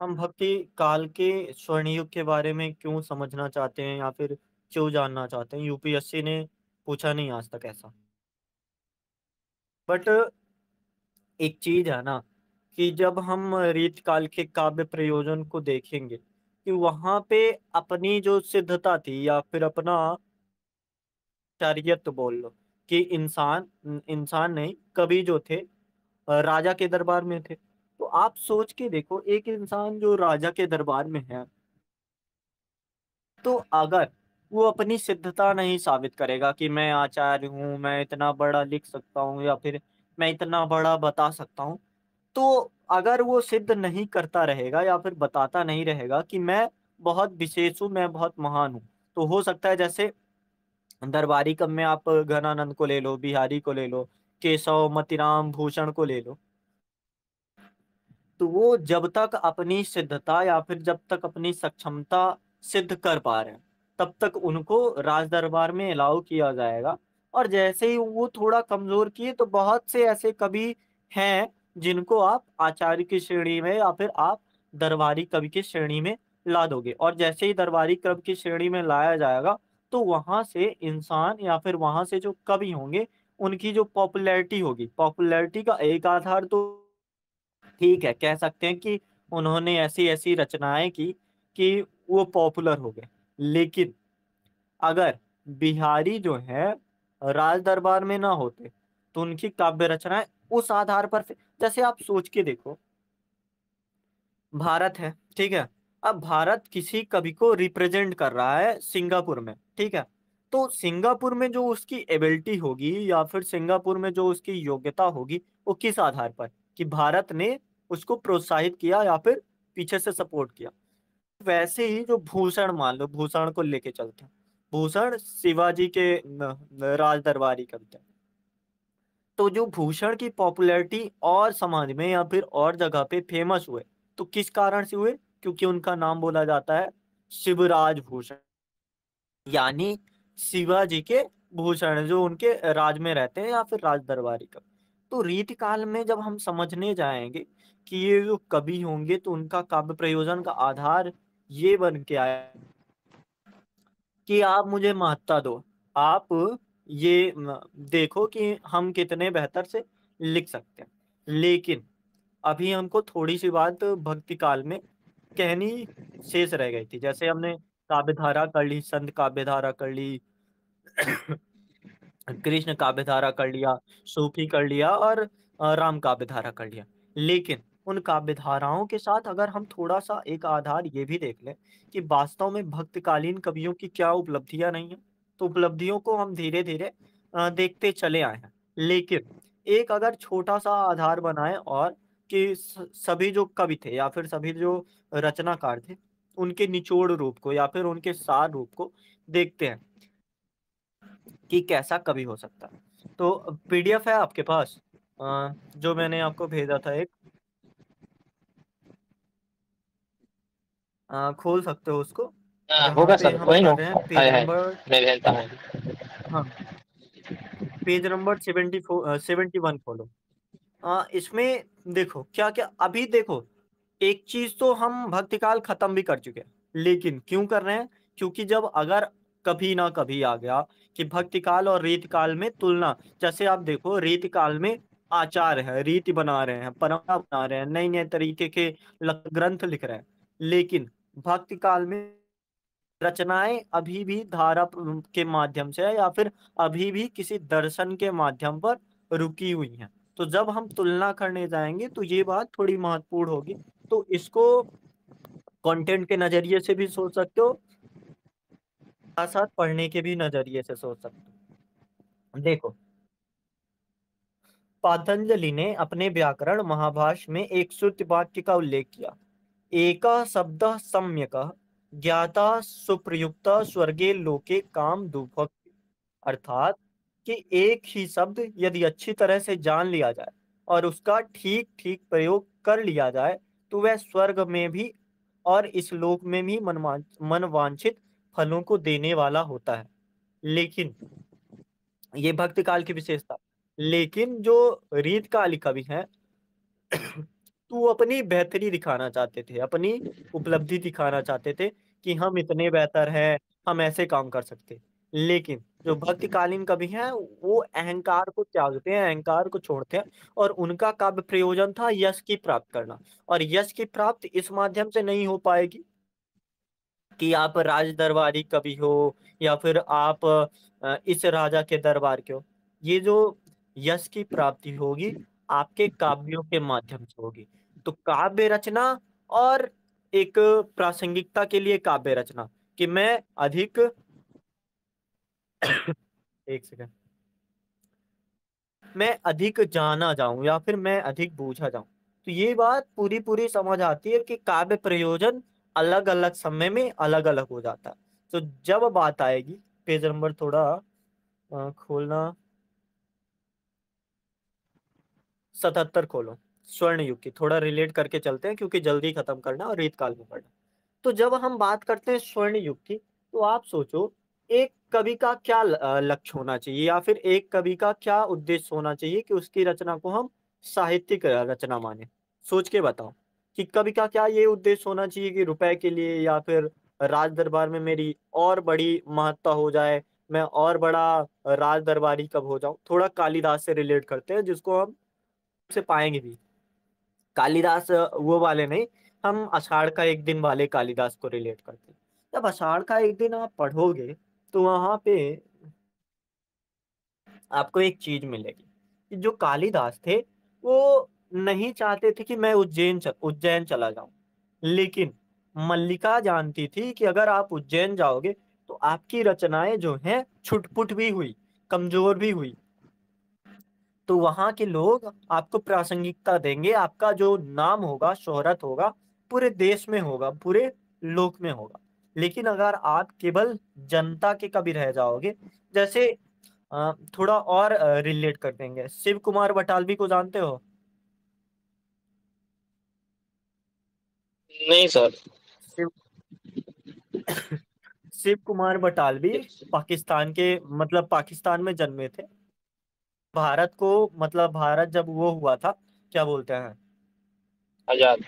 हम भक्ति काल के स्वर्ण युग के बारे में क्यों समझना चाहते हैं या फिर क्यों जानना चाहते हैं? यूपीएससी ने पूछा नहीं आज तक ऐसा। बट एक चीज है ना कि जब हम रीत काल के काव्य प्रयोजन को देखेंगे कि वहां पे अपनी जो सिद्धता थी या फिर अपना शरीयत बोल लो कि इंसान नहीं, कवि जो थे राजा के दरबार में थे। तो आप सोच के देखो, एक इंसान जो राजा के दरबार में है, तो अगर वो अपनी सिद्धता नहीं साबित करेगा कि मैं आचार्य हूँ, मैं इतना बड़ा लिख सकता हूँ या फिर मैं इतना बड़ा बता सकता हूँ, तो अगर वो सिद्ध नहीं करता रहेगा या फिर बताता नहीं रहेगा कि मैं बहुत विशेष हूँ, मैं बहुत महान हूँ, तो हो सकता है जैसे दरबारी कब में आप घनानंद को ले लो, बिहारी को ले लो, केशव, मतीराम, भूषण को ले लो, तो वो जब तक अपनी सिद्धता या फिर जब तक अपनी सक्षमता सिद्ध कर पा रहे हैं, तब तक उनको राज दरबार में अलाउ किया जाएगा। और जैसे ही वो थोड़ा कमजोर किए, तो बहुत से ऐसे कवि हैं जिनको आप आचार्य की श्रेणी में या फिर आप दरबारी कवि की श्रेणी में ला दोगे। और जैसे ही दरबारी कवि की श्रेणी में लाया जाएगा, तो वहां से इंसान या फिर वहां से जो कवि होंगे, उनकी जो पॉपुलैरिटी होगी, पॉपुलैरिटी का एक आधार तो ठीक है, कह सकते हैं कि उन्होंने ऐसी ऐसी रचनाएं की कि वो पॉपुलर हो गए। लेकिन अगर बिहारी जो है राज दरबार में ना होते, तो उनकी काव्य रचनाएं उस आधार पर जैसे आप सोच के देखो, भारत है, ठीक है। अब भारत किसी कवि को रिप्रेजेंट कर रहा है सिंगापुर में, ठीक है। तो सिंगापुर में जो उसकी एबिलिटी होगी या फिर सिंगापुर में जो उसकी योग्यता होगी, वो किस आधार पर? कि भारत ने उसको प्रोत्साहित किया या फिर पीछे से सपोर्ट किया। वैसे ही जो भूषण, मान लो भूषण को लेके चलते हैं, भूषण शिवाजी के राज दरबारी कवि थे। तो जो भूषण की पॉपुलैरिटी और समाज में या फिर और जगह पे फेमस हुए, तो किस कारण से हुए? क्योंकि उनका नाम बोला जाता है शिवराज भूषण, यानी शिवाजी के भूषण जो उनके राज में रहते हैं या फिर राज दरबारी का। तो रीतिकाल में जब हम समझने जाएंगे कि ये जो कवि होंगे, तो उनका काव्य प्रयोजन का आधार ये बन के आया कि आप मुझे महत्ता दो, आप ये देखो कि हम कितने बेहतर से लिख सकते हैं। लेकिन अभी हमको थोड़ी सी बात भक्ति काल में कहनी शेष रह गई थी। जैसे हमने काव्यधारा कर ली, संत काव्यधारा कर ली, कृष्ण काव्यधारा कर लिया, सूफी कर लिया और राम काव्यधारा कर लिया। लेकिन उन काव्यधाराओं के साथ अगर हम थोड़ा सा एक आधार ये भी देख लें कि वास्तव में भक्तकालीन कवियों की क्या उपलब्धियां नहीं है, तो उपलब्धियों को हम धीरे धीरे देखते चले आए हैं। लेकिन एक अगर छोटा सा आधार बनाए, और कि सभी जो कवि थे या फिर सभी जो रचनाकार थे, उनके निचोड़ रूप को या फिर उनके सार रूप को देखते हैं कि कैसा कवि हो सकता है। तो पीडीएफ है आपके पास, जो मैंने आपको भेजा था एक, खोल सकते हो उसको। जहाँ होगा पे सर, हम कोई कर नो, रहे हैं पेज है नंबर, मैं भेजता हूँ अभी। हाँ, पेज नंबर 71 खोलो। इसमें देखो क्या क्या अभी देखो, एक चीज तो हम भक्तिकाल खत्म भी कर चुके हैं, लेकिन क्यों कर रहे हैं? क्योंकि जब अगर कभी ना कभी आ गया कि भक्तिकाल और रीतकाल में तुलना, जैसे आप देखो रीतकाल में आचार है, रीति बना रहे हैं, परंपरा बना रहे हैं, नए नए तरीके के ग्रंथ लिख रहे हैं। लेकिन भक्तिकाल में रचनाएं अभी भी धारा के माध्यम से है या फिर अभी भी किसी दर्शन के माध्यम पर रुकी हुई हैं। तो जब हम तुलना करने जाएंगे, तो ये बात थोड़ी महत्वपूर्ण होगी। तो इसको कंटेंट के नजरिए से भी सोच सकते हो, साथ साथ पढ़ने के भी नजरिए से सोच सकते हो। देखो, पातंजलि ने अपने व्याकरण महाभाष्य में एक श्रुति वाक्य का उल्लेख किया, एका शब्द सम्यक ज्ञाता सुप्रयुक्त स्वर्गे लोके काम दुभक। अर्थात कि एक ही शब्द यदि अच्छी तरह से जान लिया जाए और उसका ठीक ठीक प्रयोग कर लिया जाए, तो वह स्वर्ग में भी और इस लोक में भी मनवांछित फलों को देने वाला होता है। लेकिन ये भक्ति काल की विशेषता। लेकिन जो रीत काल कवि हैं, तो वो अपनी बेहतरी दिखाना चाहते थे, अपनी उपलब्धि दिखाना चाहते थे कि हम इतने बेहतर हैं, हम ऐसे काम कर सकते। लेकिन जो भक्तिकालीन कवि हैं वो अहंकार को त्यागते हैं, अहंकार को छोड़ते हैं, और उनका काव्य प्रयोजन था यश की प्राप्त करना। और यश की प्राप्ति इस माध्यम से नहीं हो पाएगी कि आप राज दरबारी कवि हो, या फिर आप इस राजा के दरबार के हो। ये जो यश की प्राप्ति होगी आपके काव्यों के माध्यम से होगी। तो काव्य रचना और एक प्रासंगिकता के लिए काव्य रचना, कि मैं अधिक एक सेकंड, मैं अधिक जाना जाऊं या फिर मैं अधिक बूझा जाऊं। तो ये बात पूरी पूरी समझ आती है कि काव्य प्रयोजन अलग अलग समय में अलग अलग हो जाता है। तो जब बात आएगी, पेज नंबर थोड़ा खोलना, 77 खोलो, स्वर्ण युग की थोड़ा रिलेट करके चलते हैं क्योंकि जल्दी खत्म करना और रीत काल में पढ़ना। तो जब हम बात करते हैं स्वर्ण युग की, तो आप सोचो एक कवि का क्या लक्ष्य होना चाहिए, या फिर एक कवि का क्या उद्देश्य होना चाहिए कि उसकी रचना को हम साहित्यिक रचना माने। सोच के बताओ कि कवि का क्या ये उद्देश्य होना चाहिए कि रुपए के लिए, या फिर राज दरबार में मेरी और बड़ी महत्ता हो जाए, मैं और बड़ा राज दरबारी कब हो जाऊं। थोड़ा कालिदास से रिलेट करते हैं जिसको हम से पाएंगे भी। कालिदास वो वाले नहीं, हम आषाढ़ का एक दिन वाले कालिदास को रिलेट करते हैं। जब आषाढ़ का एक दिन आप पढ़ोगे तो वहां पे आपको एक चीज मिलेगी कि जो कालिदास थे वो नहीं चाहते थे कि मैं उज्जैन चला जाऊं। लेकिन मल्लिका जानती थी कि अगर आप उज्जैन जाओगे तो आपकी रचनाएं जो हैं छुटपुट भी हुई, कमजोर भी हुई, तो वहां के लोग आपको प्रासंगिकता देंगे, आपका जो नाम होगा, शोहरत होगा, पूरे देश में होगा, पूरे लोक में होगा। लेकिन अगर आप केवल जनता के कवि रह जाओगे, जैसे थोड़ा और रिलेट कर देंगे, शिव कुमार बटालवी को जानते हो? नहीं सर। शिव शिव कुमार बटालवी पाकिस्तान के, मतलब पाकिस्तान में जन्मे थे। भारत को, मतलब भारत जब वो हुआ था, क्या बोलते हैं, आजाद।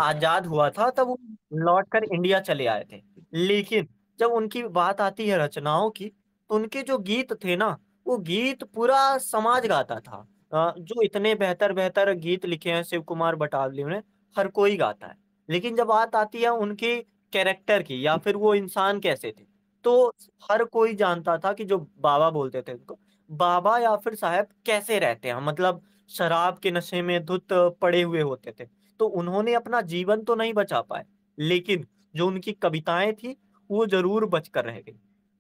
आजाद हुआ था, तब वो लौट कर इंडिया चले आए थे। लेकिन जब उनकी बात आती है रचनाओं की, तो उनके जो गीत थे ना, वो गीत पूरा समाज गाता था। जो इतने बेहतर बेहतर गीत लिखे हैं शिव कुमार बटालवी ने, हर कोई गाता है। लेकिन जब बात आती है उनके कैरेक्टर की, या फिर वो इंसान कैसे थे, तो हर कोई जानता था कि जो बाबा बोलते थे उनको, बाबा या फिर साहब कैसे रहते हैं, मतलब शराब के नशे में धुत पड़े हुए होते थे। तो उन्होंने अपना जीवन तो नहीं बचा पाए, लेकिन जो उनकी कविताएं थी वो जरूर बच कर रह गई।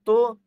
तो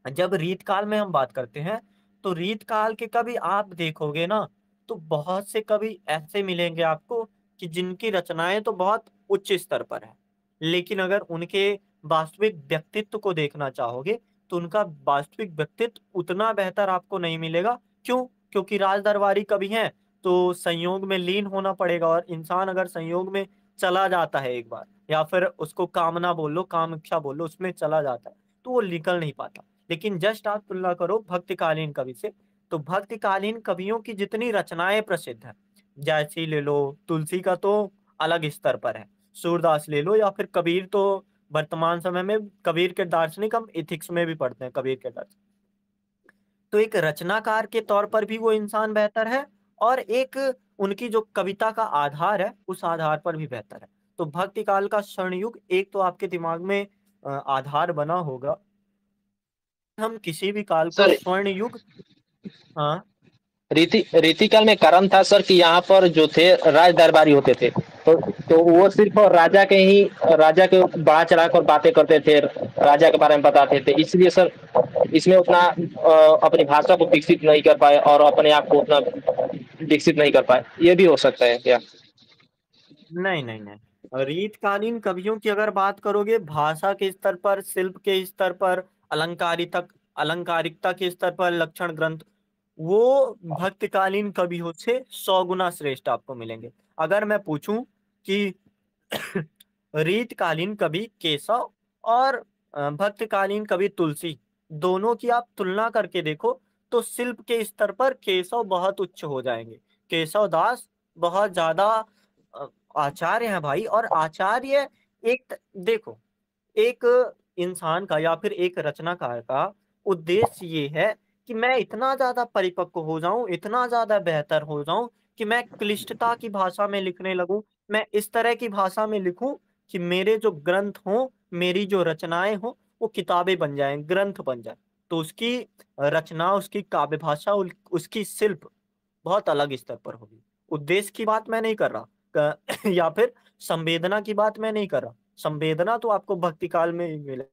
जब रीत काल में हम बात करते हैं, तो रीत काल के कवि आप देखोगे ना, तो बहुत से कवि ऐसे मिलेंगे आपको कि जिनकी रचनाएं तो बहुत उच्च स्तर पर है, लेकिन अगर उनके वास्तविक व्यक्तित्व को देखना चाहोगे तो उनका वास्तविक व्यक्तित्व उतना बेहतर आपको नहीं मिलेगा। क्यों? क्योंकि राज दरबारी कवि हैं, तो संयोग में लीन होना पड़ेगा, और इंसान अगर संयोग में चला जाता है एक बार, या फिर उसको कामना बोल लो, कामख्या बोल लो, उसमें चला जाता है, तो वो निकल नहीं पाता। लेकिन जस्ट आप तुलना करो भक्तिकालीन कवि से, तो भक्तिकालीन कवियों की जितनी रचनाएं प्रसिद्ध हैं, जैसी ले लो, तुलसी का तो अलग स्तर पर है, सूरदास ले लो, या फिर कबीर, तो वर्तमान समय में कबीर के दार्शनिक हम इथिक्स में भी पढ़ते हैं कबीर के दार्शनिक। तो एक रचनाकार के तौर पर भी वो इंसान बेहतर है, और एक उनकी जो कविता का आधार है उस आधार पर भी बेहतर है। तो भक्ति काल का स्वर्ण युग एक तो आपके दिमाग में आधार बना होगा। हम किसी भी काल को सर, स्वर्ण युग, हाँ, रीतिकाल में कारण था सर कि यहाँ पर जो थे राज दरबारी होते थे, तो वो सिर्फ राजा के बढ़ा चढ़ा कर बातें करते थे, राजा के बारे में बताते थे, इसलिए सर इसमें उतना अपनी भाषा को विकसित नहीं कर पाए और अपने आप को उतना विकसित नहीं कर पाए। ये भी हो सकता है क्या? नहीं नहीं नहीं, रीतकालीन कवियों की अगर बात करोगे भाषा के स्तर पर, शिल्प के स्तर पर, अलंकारिकता के स्तर पर, लक्षण ग्रंथ, वो भक्तकालीन कवियों से 100 गुना श्रेष्ठ आपको मिलेंगे। अगर मैं पूछूं कि रीतकालीन कवि केशव और भक्तकालीन कवि तुलसी, दोनों की आप तुलना करके देखो, तो शिल्प के स्तर पर केशव बहुत उच्च हो जाएंगे, केशव दास बहुत ज्यादा आचार्य हैं भाई। और आचार्य एक देखो, एक इंसान का या फिर एक रचनाकार का उद्देश्य ये है कि मैं इतना ज्यादा परिपक्व हो जाऊं, इतना ज्यादा बेहतर हो जाऊं कि मैं क्लिष्टता की भाषा में लिखने लगूं। मैं इस तरह की भाषा में लिखूं कि मेरे जो ग्रंथ हों, मेरी जो रचनाएं हों, वो किताबें बन जाएं, ग्रंथ बन जाए। तो उसकी रचना, उसकी काव्य भाषा, उसकी शिल्प बहुत अलग स्तर पर होगी। उद्देश्य की बात मैं नहीं कर रहा या फिर संवेदना की बात मैं नहीं कर रहा। संवेदना तो आपको भक्ति काल में ही मिले।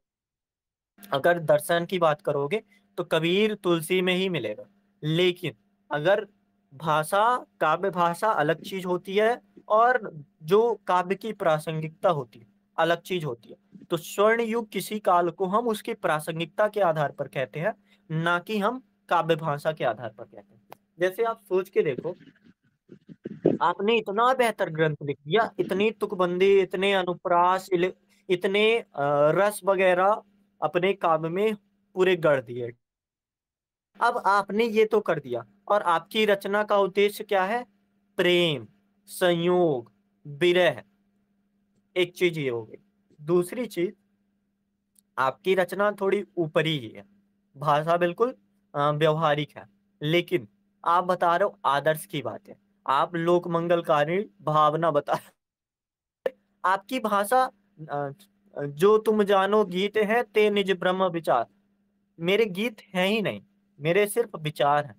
अगर दर्शन की बात करोगे तो कबीर तुलसी में ही मिलेगा। लेकिन अगर भाषा, काव्य भाषा अलग चीज होती है, और जो काव्य की प्रासंगिकता होती है अलग चीज होती है। तो स्वर्ण युग किसी काल को हम उसकी प्रासंगिकता के आधार पर कहते हैं, ना कि हम काव्य भाषा के आधार पर कहते हैं। जैसे आप सोच के देखो, आपने इतना बेहतर ग्रंथ लिख दिया, इतनी तुकबंदी, इतने अनुप्रास, इतने रस वगैरह अपने काव्य में पूरे गढ़ दिए। अब आपने ये तो कर दिया, और आपकी रचना का उद्देश्य क्या है? प्रेम, संयोग, विरह। एक चीज ये हो गई। दूसरी चीज, आपकी रचना थोड़ी ऊपरी ही है, भाषा बिल्कुल व्यवहारिक है। लेकिन आप बता रहे हो आदर्श की बात है, आप लोक मंगलकारी भावना बता। आपकी भाषा अ, जो तुम जानो गीत है ते निज ब्रह्म विचार। मेरे गीत हैं ही नहीं, मेरे सिर्फ विचार हैं।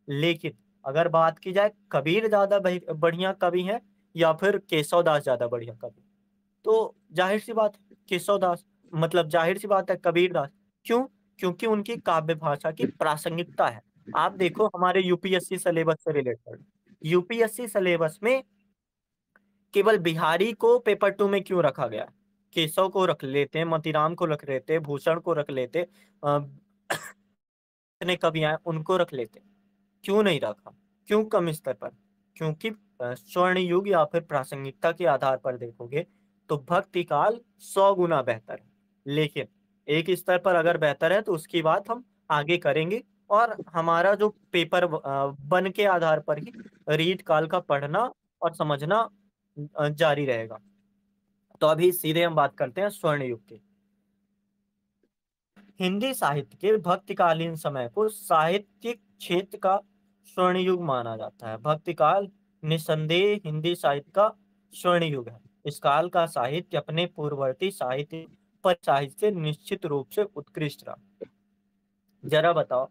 लेकिन अगर बात की जाए कबीर ज्यादा बढ़िया कवि हैं या फिर केशव दास ज्यादा बढ़िया कवि, तो जाहिर सी बात है केशव दास, मतलब जाहिर सी बात है कबीर दास। क्यों? क्योंकि उनकी काव्य भाषा की प्रासंगिकता है। आप देखो हमारे यूपीएससी सिलेबस से रिलेटेड, यूपीएससी सिलेबस में केवल बिहारी को पेपर 2 में क्यों रखा गया? केशव को रख लेते, मतीराम को रख लेते, भूषण को रख लेते, इतने कवि आए उनको रख लेते, क्यों नहीं रखा? क्यों कम स्तर पर? क्योंकि स्वर्ण युग या फिर प्रासंगिकता के आधार पर देखोगे तो भक्ति काल 100 गुना बेहतर है। लेकिन एक स्तर पर अगर बेहतर है तो उसकी बात हम आगे करेंगे। और हमारा जो पेपर बन के आधार पर ही रीत काल का पढ़ना और समझना जारी रहेगा। तो अभी सीधे हम बात करते हैं स्वर्ण युग की। हिंदी साहित्य के भक्तिकालीन समय को साहित्यिक क्षेत्र का स्वर्ण युग माना जाता है। भक्तिकाल निसंदेह हिंदी साहित्य का स्वर्ण युग है। इस काल का साहित्य अपने पूर्ववर्ती साहित्य पर साहित्य से निश्चित रूप से उत्कृष्ट रहा। जरा बताओ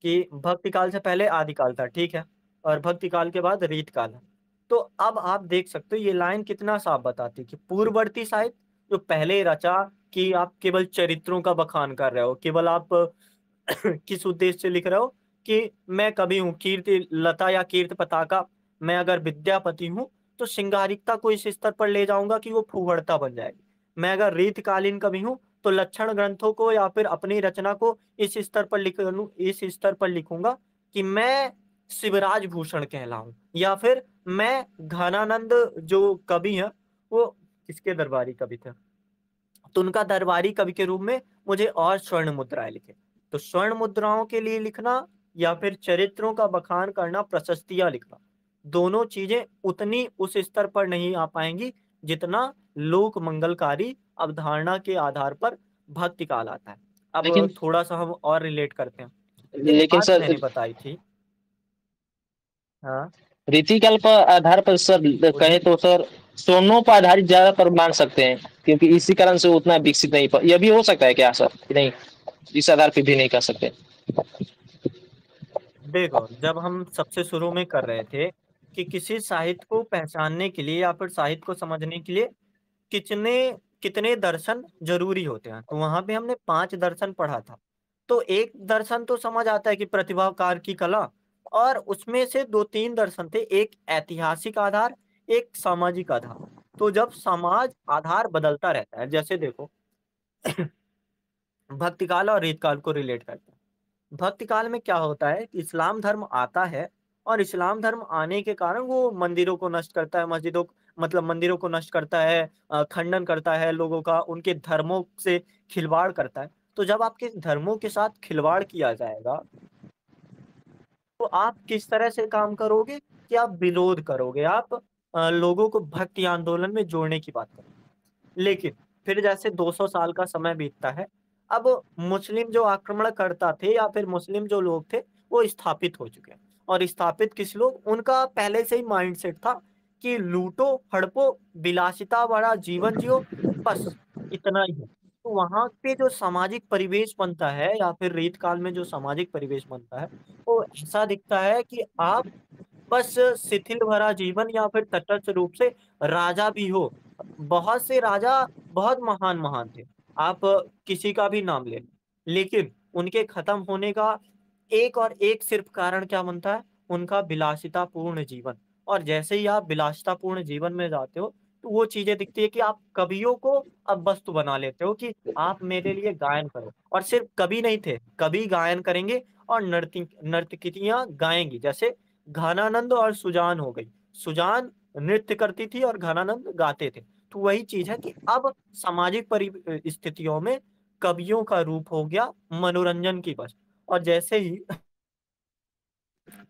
कि भक्ति काल से पहले आदिकाल था, ठीक है, और भक्ति काल के बाद रीत काल है। तो अब आप देख सकते हो ये लाइन कितना साफ बताती है कि पूर्ववर्ती साहित्य जो पहले रचा, कि आप केवल चरित्रों का बखान कर रहे हो, केवल आप किस उद्देश्य से लिख रहे हो कि मैं कवि हूँ, कीर्ति लता या कीर्ति पताका, मैं अगर विद्यापति हूँ तो श्रृंगारिकता को इस स्तर पर ले जाऊंगा कि वो फूहड़ता बन जाएगी। मैं अगर रीतकालीन कवि हूँ तो लक्षण ग्रंथों को या फिर अपनी रचना को इस स्तर पर इस स्तर पर लिखूंगा कि मैं शिवराज भूषण कहलाऊं, या फिर मैं घनानंद जो कवि हैं, वो किसके दरबारी कवि थे, तो उनका दरबारी कवि के रूप में मुझे और स्वर्ण मुद्राएं लिखे। तो स्वर्ण मुद्राओं के लिए लिखना या फिर चरित्रों का बखान करना, प्रशस्तियां लिखना, दोनों चीजें उतनी उस स्तर पर नहीं आ पाएंगी जितना लोक मंगलकारी अवधारणा के आधार पर भक्ति काल आता है। अब लेकिन थोड़ा सा हम और रिलेट करते हैं। एक लेकिन बात सर मैंने बताई थी। हाँ, रीतिकल पर आधार पर सर कहें बोलिए। तो सर सोनों पर आधारित ज्यादातर मान सकते हैं, क्योंकि इसी कारण से उतना विकसित नहीं यह भी हो सकता है क्या सर कि नहीं, इस आधार पर भी नहीं कर सकते? देखो, जब हम सबसे शुरू में कर रहे थे कि किसी साहित्य को पहचानने के लिए या फिर साहित्य को समझने के लिए कितने कितने दर्शन जरूरी होते हैं, तो वहां पे हमने 5 दर्शन पढ़ा था। तो एक दर्शन तो समझ आता है कि प्रतिभाकार की कला, और उसमें से 2-3 दर्शन थे, एक ऐतिहासिक आधार, एक सामाजिक आधार। तो जब समाज आधार बदलता रहता है, जैसे देखो भक्ति काल और रीत काल को रिलेट करते हैं। भक्ति काल में क्या होता है कि इस्लाम धर्म आता है, और इस्लाम धर्म आने के कारण वो मंदिरों को नष्ट करता है, मस्जिदों, मतलब मंदिरों को नष्ट करता है, खंडन करता है लोगों का, उनके धर्मों से खिलवाड़ करता है। तो जब आपके धर्मों के साथ खिलवाड़ किया जाएगा तो आप किस तरह से काम करोगे? कि आप विरोध करोगे, आप लोगों को भक्ति आंदोलन में जोड़ने की बात करोगे। लेकिन फिर जैसे 200 साल का समय बीतता है, अब मुस्लिम जो आक्रमणकर्ता थे या फिर मुस्लिम जो लोग थे, वो स्थापित हो चुके हैं। और स्थापित किस लोग, उनका पहले से ही माइंडसेट था कि लूटो, हड़पो, विलासिता भरा जीवन जियो, बस इतना ही है। तो वहां पे जो सामाजिक परिवेश बनता है या फिर रीत काल में जो सामाजिक परिवेश बनता है, वो ऐसा दिखता है कि आप बस शिथिल भरा जीवन या फिर तटस्थ रूप से राजा भी हो। बहुत से राजा बहुत महान महान थे, आप किसी का भी नाम ले लें। लेकिन उनके खत्म होने का एक और एक सिर्फ कारण क्या बनता है, उनका विलासितापूर्ण जीवन। और जैसे ही आप विलासितापूर्ण जीवन में जाते हो, तो वो चीजें दिखती है कि आप कवियों को अब वस्तु बना लेते हो कि आप मेरे लिए गायन करो। और सिर्फ कवि नहीं थे, कवि गायन करेंगे और नर्तकियां गाएंगी। जैसे घनानंद और सुजान हो गई, सुजान नृत्य करती थी और घनानंद गाते थे। तो वही चीज है कि अब सामाजिक परिस्थितियों में कवियों का रूप हो गया मनोरंजन की बस। और जैसे ही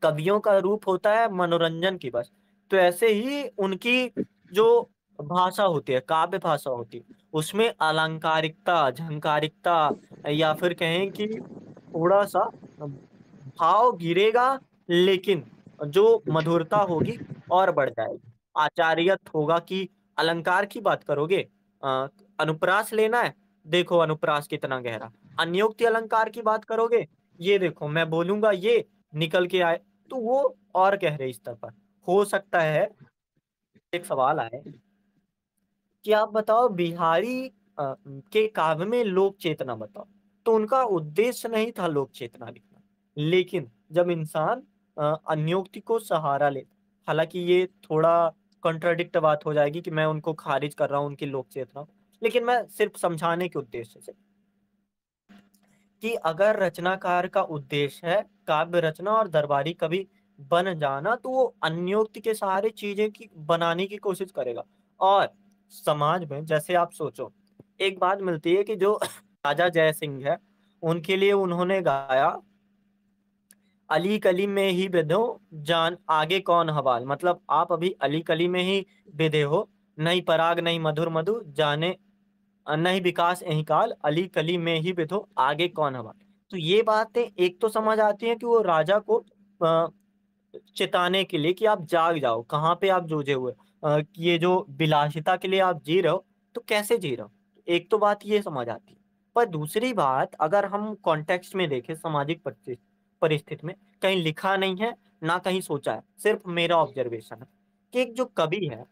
कवियों का रूप होता है मनोरंजन की बस, तो ऐसे ही उनकी जो भाषा होती है, काव्य भाषा होती है, उसमें अलंकारिकता, झंकारिकता, या फिर कहें कि थोड़ा सा भाव गिरेगा, लेकिन जो मधुरता होगी और बढ़ जाएगी। आचार्यत होगा कि अलंकार की बात करोगे, अ, अनुप्रास लेना है, देखो अनुप्रास कितना गहरा। अन्योक्ति अलंकार की बात करोगे, ये देखो मैं बोलूंगा ये निकल के आए, तो वो और गहरे स्तर पर हो सकता है। एक सवाल आए कि आप बताओ बिहारी के काव्य में लोक चेतना बताओ, तो उनका उद्देश्य नहीं था लोक चेतना लिखना। लेकिन जब इंसान अन्योक्ति को सहारा ले, हालांकि ये थोड़ा कॉन्ट्राडिक्ट बात हो जाएगी कि मैं उनको खारिज कर रहा हूँ उनकी लोक चेतना, लेकिन मैं सिर्फ समझाने के उद्देश्य से कि अगर रचनाकार का उद्देश्य है काव्य रचना और दरबारी कवि बन जाना, तो वो अन्योक्ति के सहारे चीजें की बनाने की कोशिश करेगा। और समाज में जैसे आप सोचो, एक बात मिलती है कि जो राजा जय सिंह है, उनके लिए उन्होंने गाया अली कली में ही बिधो, जान आगे कौन हवाल। मतलब आप अभी अली कली में ही बिधे हो, नहीं पराग नहीं मधुर मधु जाने, नहीं विकास यही काल, अली कली में ही बिधो आगे कौन हवा। तो ये बातें एक तो समझ आती हैं कि वो राजा को अ, चेताने के लिए कि आप जाग जाओ, कहाँ पे आप जूझे हुए, कि ये जो विलासिता के लिए आप जी रहे हो, तो कैसे जी रहे हो। एक तो बात ये समझ आती है। पर दूसरी बात, अगर हम कॉन्टेक्स्ट में देखें, सामाजिक परिस्थिति में, कहीं लिखा नहीं है ना कहीं सोचा है, सिर्फ मेरा ऑब्जर्वेशन है कि एक जो कवि है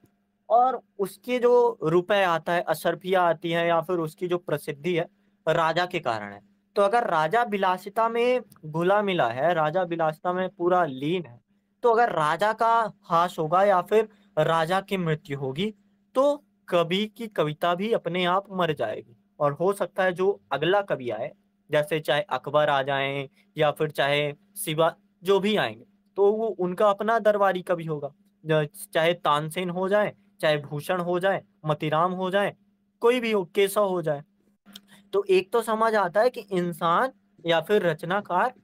और उसके जो रुपए आता है, अशर्फिया आती है, या फिर उसकी जो प्रसिद्धि है, राजा के कारण है। तो अगर राजा विलासिता में घुला मिला है, राजा विलासिता में पूरा लीन है, तो अगर राजा का हास होगा या फिर राजा की मृत्यु होगी, तो कवि की कविता भी अपने आप मर जाएगी। और हो सकता है जो अगला कवि आए, जैसे चाहे अकबर आ जाए या फिर चाहे शिवा, जो भी आएंगे, तो वो उनका अपना दरबारी कवि होगा। चाहे तानसेन हो जाए, चाहे भूषण हो जाए, मतीराम हो जाए, कोई भी हो, केशव हो जाए। तो एक तो समझ आता है कि इंसान या फिर रचनाकार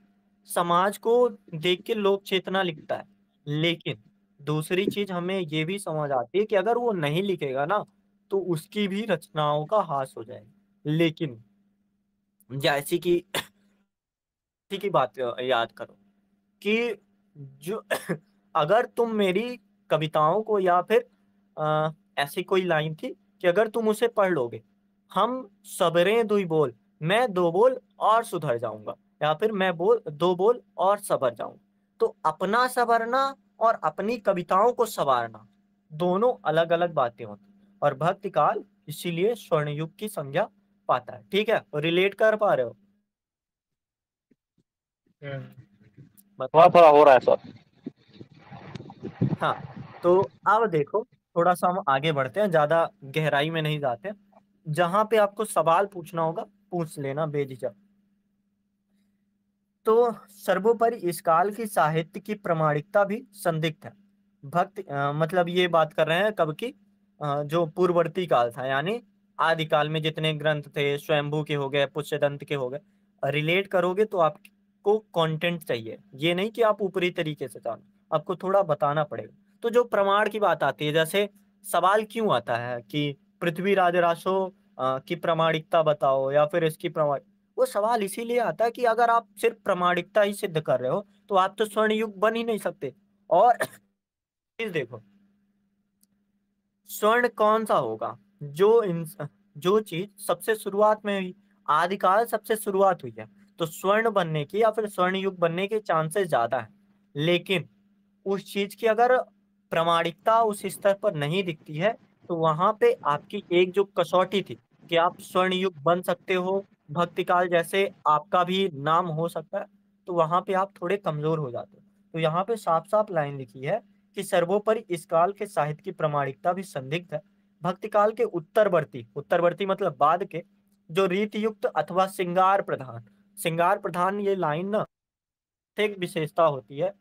समाज को देख के लोक चेतना लिखता है। लेकिन दूसरी चीज हमें ये भी समझ आती है कि अगर वो नहीं लिखेगा ना, तो उसकी भी रचनाओं का हास हो जाएगा। लेकिन जैसी कि की बात याद करो कि जो अगर तुम मेरी कविताओं को या फिर ऐसी कोई लाइन थी कि अगर तुम उसे पढ़ लोगे, हम सबरें दुई बोल, मैं दो बोल और सुधर जाऊंगा, या फिर मैं बोल दो बोल और सबर जाऊंगा। तो अपना संवरना और अपनी कविताओं को संवारना, दोनों अलग अलग बातें होती। और भक्ति काल इसीलिए स्वर्ण युग की संज्ञा पाता है। ठीक है, रिलेट कर पा रहे हो? थोड़ा बताओ। थोड़ा हो रहा है सर। हाँ, तो अब देखो, थोड़ा सा हम आगे बढ़ते हैं, ज्यादा गहराई में नहीं जाते। जहां पे आपको सवाल पूछना होगा, पूछ लेना बेझिझक। तो सर्वोपरि इस काल की साहित्य की प्रामाणिकता भी संदिग्ध है। मतलब ये बात कर रहे हैं कब की, जो पूर्ववर्ती काल था, यानी आदिकाल में जितने ग्रंथ थे, स्वयंभू के हो गए, पुष्यदंत के हो गए। रिलेट करोगे तो आपको कंटेंट चाहिए, ये नहीं कि आप ऊपरी तरीके से जानो। आपको थोड़ा बताना पड़ेगा। तो जो प्रमाण की बात आती है, जैसे सवाल क्यों आता है कि पृथ्वीराज रासो की प्रामाणिकता बताओ या फिर इसकी प्रमाण, वो सवाल इसीलिए आता है कि अगर आप सिर्फ प्रामाणिकता ही सिद्ध कर रहे हो तो आप तो स्वर्ण युग बन ही नहीं सकते। और चीज देखो, स्वर्ण कौन सा होगा, जो जो चीज सबसे शुरुआत में हुई, आदिकाल सबसे शुरुआत हुई है, तो स्वर्ण बनने की या फिर स्वर्ण युग बनने के चांसेस ज्यादा है। लेकिन उस चीज की अगर प्रामाणिकता उस स्तर पर नहीं दिखती है, तो वहां पे आपकी एक जो कसौटी थी कि आप स्वर्ण युग बन सकते हो, भक्ति काल जैसे आपका भी नाम हो सकता है, तो वहां पे आप थोड़े कमजोर हो जाते हो। तो यहाँ पे साफ साफ लाइन लिखी है कि सर्वोपरि इस काल के साहित्य की प्रामाणिकता भी संदिग्ध है। भक्ति काल के उत्तरवर्ती, उत्तरवर्ती मतलब बाद के, जो रीति युक्त अथवा श्रृंगार प्रधान, श्रृंगार प्रधान ये लाइन ना एक विशेषता होती है।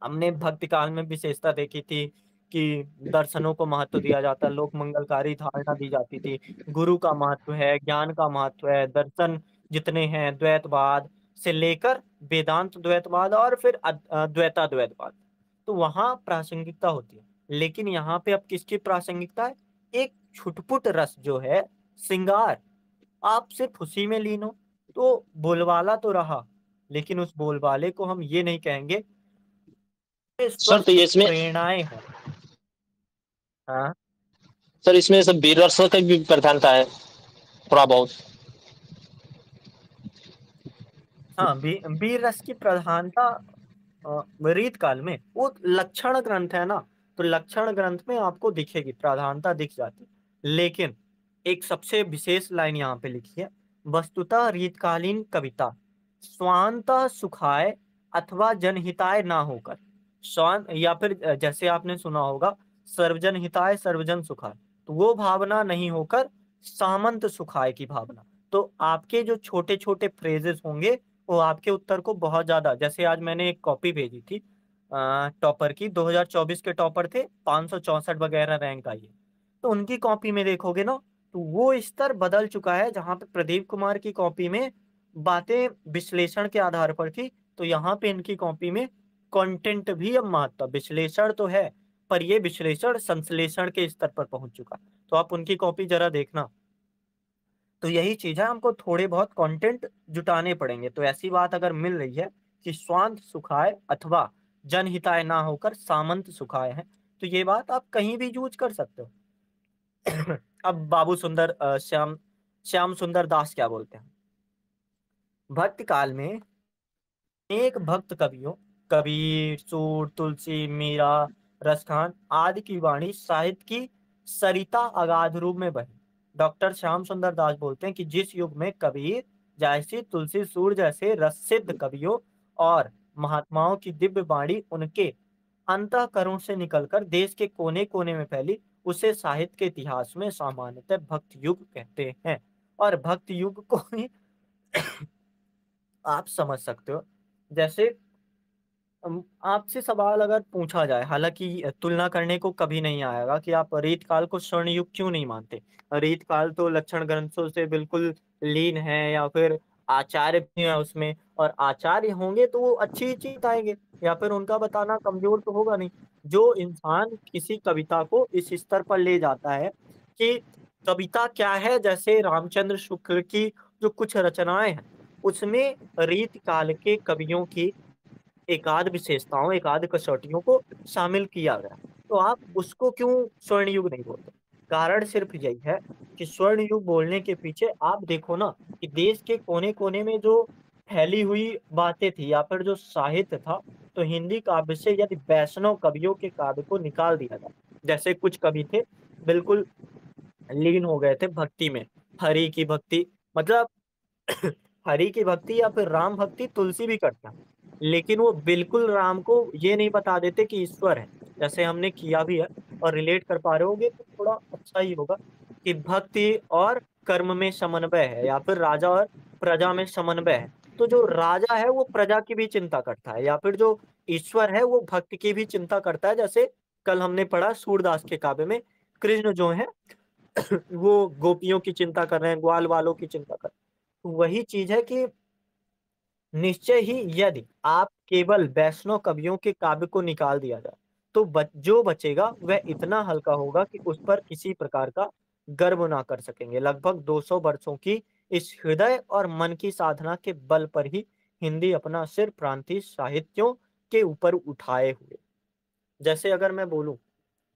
हमने भक्ति काल में विशेषता देखी थी कि दर्शनों को महत्व दिया जाता, लोक मंगलकारी धारणा दी जाती थी, गुरु का महत्व है, ज्ञान का महत्व है, दर्शन जितने हैं द्वैतवाद से लेकर वेदांत द्वैतवाद और फिर द्वैता द्वैतवाद, तो वहां प्रासंगिकता होती है। लेकिन यहाँ पे अब किसकी प्रासंगिकता है, एक छुटपुट रस जो है श्रृंगार, आप सिर्फ उसी में लीन हो, तो बोलबाला तो रहा, लेकिन उस बोलबाले को हम ये नहीं कहेंगे सर तो स्वस्थ ये इसमें, प्रेरणाएं हो। हाँ। सर इसमें सब वीर रसों की भी प्रधानता है थोड़ा बहुत। हाँ, वीर रस की प्रधानता रीत काल में, वो लक्षण ग्रंथ है ना, तो लक्षण ग्रंथ में आपको दिखेगी, प्रधानता दिख जाती। लेकिन एक सबसे विशेष लाइन यहाँ पे लिखी है, वस्तुतः रीतकालीन कविता स्वांत सुखाय अथवा जनहिताय ना होकर, स्वांत या फिर जैसे आपने सुना होगा सर्वजन हिताय सर्वजन सुखाय, तो वो भावना नहीं होकर सामंत सुखाय की भावना। तो आपके जो छोटे छोटे फ्रेजेस होंगे वो आपके उत्तर को बहुत ज्यादा, जैसे आज मैंने एक कॉपी भेजी थी टॉपर की, 2024 के टॉपर थे, 564 वगैरह रैंक आई है, तो उनकी कॉपी में देखोगे ना, तो वो स्तर बदल चुका है। जहां पे प्रदीप कुमार की कॉपी में बातें विश्लेषण के आधार पर थी, तो यहाँ पे इनकी कॉपी में कंटेंट भी अब महत्व, विश्लेषण तो है पर ये विश्लेषण संश्लेषण के स्तर पर पहुंच चुका। तो आप उनकी कॉपी जरा देखना। तो यही चीज है, हमको थोड़े बहुत कंटेंट जुटाने पड़ेंगे। तो ऐसी बात अगर मिल रही है कि स्वांत सुखाए अथवा जनहिताय ना होकर सामंत सुखाए है, तो ये बात आप कहीं भी यूज कर सकते हो। अब बाबू सुंदर श्याम सुंदर दास क्या बोलते हैं, भक्ति काल में एक भक्त कवियों, कबीर, सूर, तुलसी, मीरा, रसखान आदि की वाणी साहित्य की सरिता अगाध रूप में बही। डॉक्टर श्याम सुंदर दास बोलते हैं कि जिस युग में कबीर जैसी, तुलसी, सूर जैसे रससिद्ध कवियों और महात्माओं की दिव्य वाणी उनके अंतःकरण से निकलकर देश के कोने कोने में फैली, उसे साहित्य के इतिहास में सामान्यतः भक्त युग कहते हैं। और भक्त युग को ही आप समझ सकते हो, जैसे आपसे सवाल अगर पूछा जाए, हालांकि तुलना करने को कभी नहीं आएगा कि आप रीत काल को स्वर्ण युग क्यों नहीं मानते, रीत काल तो लक्षण ग्रंथों से बिल्कुल लीन है, या फिर आचार्य भी है उसमें, और आचार्य होंगे तो वो अच्छी चीज बताएंगे, या फिर उनका बताना कमजोर तो होगा नहीं। जो इंसान किसी कविता को इस स्तर पर ले जाता है कि कविता क्या है, जैसे रामचंद्र शुक्ल की जो कुछ रचनाएं हैं उसमें रीत काल के कवियों की एकाध विशेषताओं, एकाध कसौटियों को शामिल किया गया, तो आप उसको क्यों स्वर्ण युग नहीं बोलते। कारण सिर्फ यही है कि स्वर्ण युग बोलने के पीछे आप देखो ना कि देश के कोने कोने में जो फैली हुई बातें थी या फिर जो साहित्य था, तो हिंदी काव्य से यदि वैष्णव कवियों के काव्य को निकाल दिया जाए, जैसे कुछ कवि थे बिल्कुल लीन हो गए थे भक्ति में, हरि की भक्ति, मतलब हरि की भक्ति या फिर राम भक्ति तुलसी भी करता है, लेकिन वो बिल्कुल राम को ये नहीं बता देते कि ईश्वर है, जैसे हमने किया भी है और रिलेट कर पा रहे होगे तो थोड़ा अच्छा ही होगा कि भक्ति और कर्म में समन्वय है या फिर राजा और प्रजा में समन्वय है। तो जो राजा है वो प्रजा की भी चिंता करता है, या फिर जो ईश्वर है वो भक्त की भी चिंता करता है, जैसे कल हमने पढ़ा सूरदास के काव्य में कृष्ण जो है वो गोपियों की चिंता कर रहे हैं, ग्वाल वालों की चिंता कर रहे हैं। तो वही चीज है कि निश्चय ही यदि आप केवल वैष्णव कवियों के काव्य को निकाल दिया जाए तो जो बचेगा वह इतना हल्का होगा कि उस पर किसी प्रकार का गर्व ना कर सकेंगे। लगभग 200 वर्षों की इस हृदय और मन की साधना के बल पर ही हिंदी अपना सिर प्रांतीय साहित्यों के ऊपर उठाए हुए। जैसे अगर मैं बोलूं,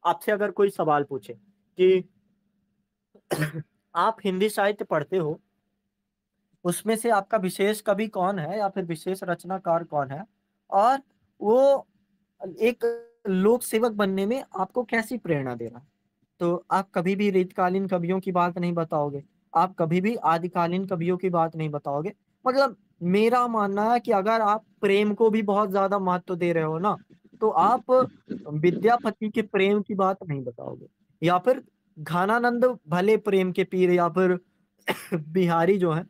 आपसे अगर कोई सवाल पूछे कि आप हिंदी साहित्य पढ़ते हो, उसमें से आपका विशेष कवि कौन है या फिर विशेष रचनाकार कौन है, और वो एक लोक सेवक बनने में आपको कैसी प्रेरणा दे रहा है, तो आप कभी भी रीतकालीन कवियों की बात नहीं बताओगे, आप कभी भी आदिकालीन कवियों की बात नहीं बताओगे। मतलब मेरा मानना है कि अगर आप प्रेम को भी बहुत ज्यादा महत्व दे रहे हो ना, तो आप विद्यापति के प्रेम की बात नहीं बताओगे, या फिर घानानंद भले प्रेम के पीर या फिर बिहारी जो है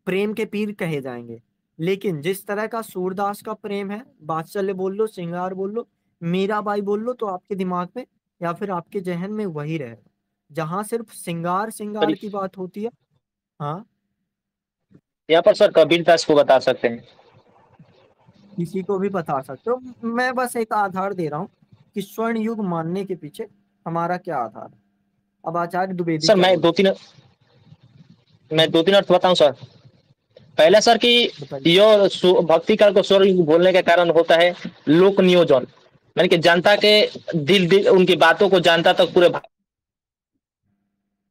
प्रेम के पीर कहे जाएंगे, लेकिन जिस तरह का सूरदास का प्रेम है, बात्सल्य बोल लो, श्रृंगार बोल लो, मीराबाई बोल लो, तो आपके दिमाग में या फिर आपके जहन में वही रहेगा। जहां सिर्फ श्रृंगार और श्रृंगार की बात होती है। हाँ, यहाँ पर सर कबीरदास को बता सकते हैं। किसी को भी बता सकते हो। मैं बस एक आधार दे रहा हूँ कि स्वर्ण युग मानने के पीछे हमारा क्या आधार है। अब आचार्य द्विवेदी सर क्या बोलते मैं दो तीन अर्थ बताऊं सर। पहला सर कि हैं, बताइए। यो भक्ति काल को स्वर बोलने का कारण होता है लोक नियोजन, यानी कि जनता के दिल उनकी बातों को जनता तक पूरे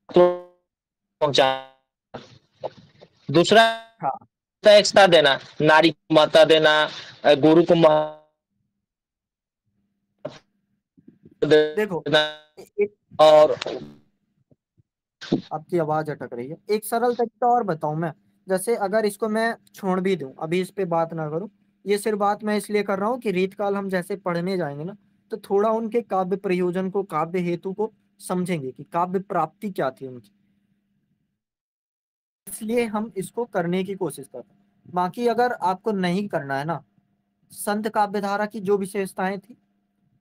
पहुंचा। दूसरा हाँ, एकता देना, नारी को महत्ता देना, गुरु को महत्व देखो, देना। एक और आपकी आवाज अटक रही है, एक सरल तरीका और बताऊं मैं। जैसे अगर इसको मैं छोड़ भी दूं, अभी इस पे बात ना करूं, ये सिर्फ बात मैं इसलिए कर रहा हूँ कि रीतकाल हम जैसे पढ़ने जाएंगे ना, तो थोड़ा उनके काव्य प्रयोजन को, काव्य हेतु को समझेंगे कि काव्य प्राप्ति क्या थी उनकी, इसलिए हम इसको करने की कोशिश करते हैं। बाकी अगर आपको नहीं करना है ना, संत काव्यधारा की जो विशेषताएं थी,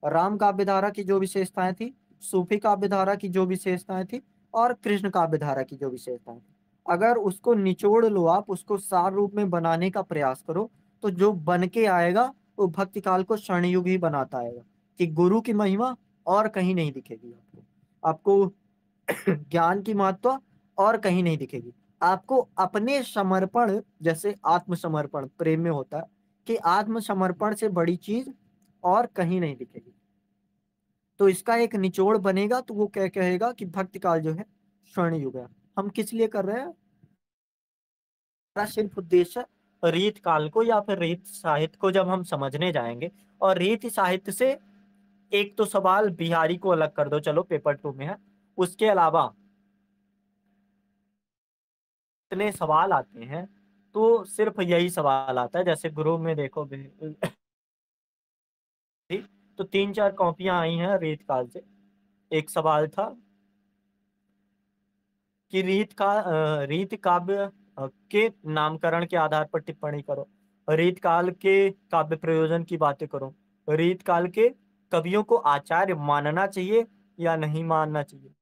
राम काव्यधारा की जो विशेषताएं थी, सूफी काव्यधारा की जो विशेषताएं थी, और कृष्ण काव्यधारा की जो विशेषताएं थी, अगर उसको निचोड़ लो, आप उसको सार रूप में बनाने का प्रयास करो, तो जो बन के आएगा वो भक्ति काल को स्वर्णयुग ही बनाता आएगा। कि गुरु की महिमा और कहीं नहीं दिखेगी आपको, आपको ज्ञान की महत्व और कहीं नहीं दिखेगी, आपको अपने समर्पण, जैसे आत्मसमर्पण प्रेम में होता है, कि आत्मसमर्पण से बड़ी चीज और कहीं नहीं दिखेगी। तो इसका एक निचोड़ बनेगा तो वो क्या कहेगा कि भक्ति काल जो है स्वर्ण युग है। हम किस लिए कर रहे हैं, हमारा सिर्फ उद्देश्य रीत काल को या फिर रीत साहित्य को जब हम समझने जाएंगे, और रीत साहित्य से एक तो सवाल बिहारी को अलग कर दो, चलो पेपर 2 में है, उसके अलावा इतने सवाल आते हैं, तो सिर्फ यही सवाल आता है। जैसे गुरु में देखो तो 3-4 कॉपियां आई हैं रीत काल से। एक सवाल था कि रीत काव्य के नामकरण के आधार पर टिप्पणी करो, रीत काल के काव्य प्रयोजन की बातें करो, रीत काल के कवियों को आचार्य मानना चाहिए या नहीं मानना चाहिए,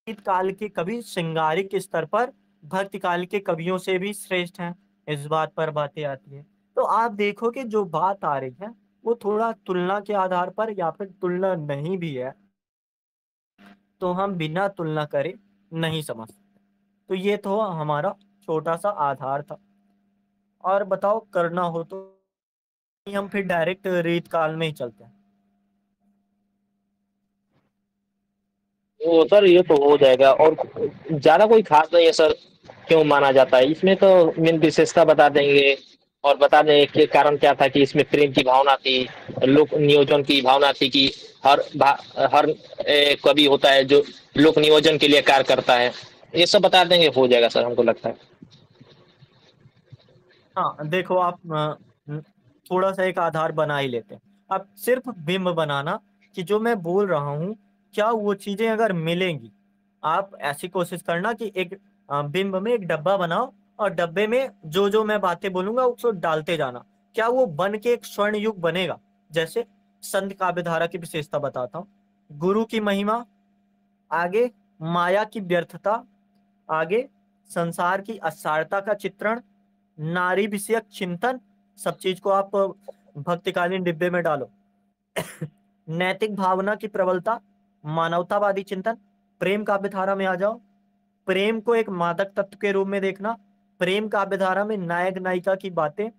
रीत काल के कवि श्रृंगारिक स्तर पर भक्ति काल के कवियों से भी श्रेष्ठ हैं, इस बात पर बातें आती हैं। तो आप देखो कि जो बात आ रही है वो थोड़ा तुलना के आधार पर या फिर तुलना नहीं भी है, तो हम बिना तुलना करे नहीं समझ सकते। तो ये तो हमारा छोटा सा आधार था। और बताओ, करना हो तो हम फिर डायरेक्ट रीत काल में ही चलते हैं। वो सर ये तो हो जाएगा, और ज्यादा कोई खास नहीं है सर। क्यों माना जाता है इसमें, तो मेन विशेषता बता देंगे, और बता देंगे कि कारण क्या था कि इसमें प्रेम की भावना थी, लोक नियोजन की भावना थी कि हर कवि होता है जो लोक नियोजन के लिए कार्य करता है। ये सब बता देंगे, हो जाएगा सर, हमको लगता है। हाँ देखो, आप थोड़ा सा एक आधार बना ही लेते हैं। आप सिर्फ बिंब बनाना कि जो मैं बोल रहा हूँ क्या वो चीजें अगर मिलेंगी, आप ऐसी कोशिश करना कि एक बिंब में एक डब्बा बनाओ, और डब्बे में जो जो मैं बातें बोलूंगा उसको डालते जाना, क्या वो बन के एक स्वर्ण युग बनेगा। जैसे संत काव्यधारा की विशेषता बताता हूँ, गुरु की महिमा, आगे माया की व्यर्थता, आगे संसार की असारता का चित्रण, नारी विषयक चिंतन, सब चीज को आप भक्तिकालीन डिब्बे में डालो। नैतिक भावना की प्रबलता, मानवतावादी चिंतन, प्रेम काव्य धारा में आ जाओ। प्रेम को एक मादक तत्व के रूप में देखना, प्रेम काव्य धारा में नायक नायिका की बातें,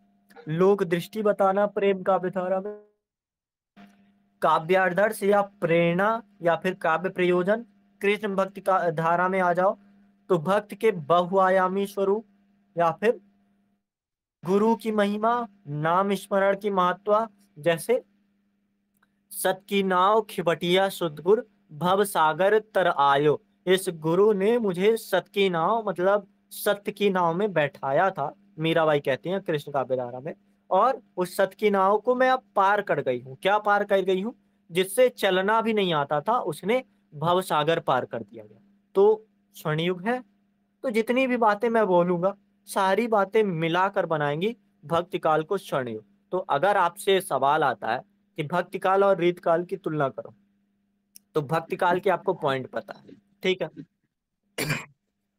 लोक दृष्टि बताना प्रेम काव्य धारा में। काव्यादर्श या प्रेरणा या फिर काव्य प्रयोजन, कृष्ण भक्ति का धारा में आ जाओ तो भक्त के बहुआयामी स्वरूप, या फिर गुरु की महिमा, नाम स्मरण की महत्व, जैसे सत की नाव खिवटिया सुदगुर, भव सागर तर आयो। इस गुरु ने मुझे सत की नाव मतलब सत्य की नाव में बैठाया था, मीराबाई कहती हैं कृष्ण काव्य धारा में। और उस सत की नाव को मैं अब पार कर गई हूँ। क्या पार कर गई हूँ? जिससे चलना भी नहीं आता था उसने भव सागर पार कर दिया गया। तो स्वर्णयुग है। तो जितनी भी बातें मैं बोलूंगा सारी बातें मिलाकर बनाएंगी भक्ति काल को स्वर्णयुग। तो अगर आपसे सवाल आता है कि भक्ति काल और रीत काल की तुलना करो, तो भक्ति काल के आपको पॉइंट पता है, ठीक है।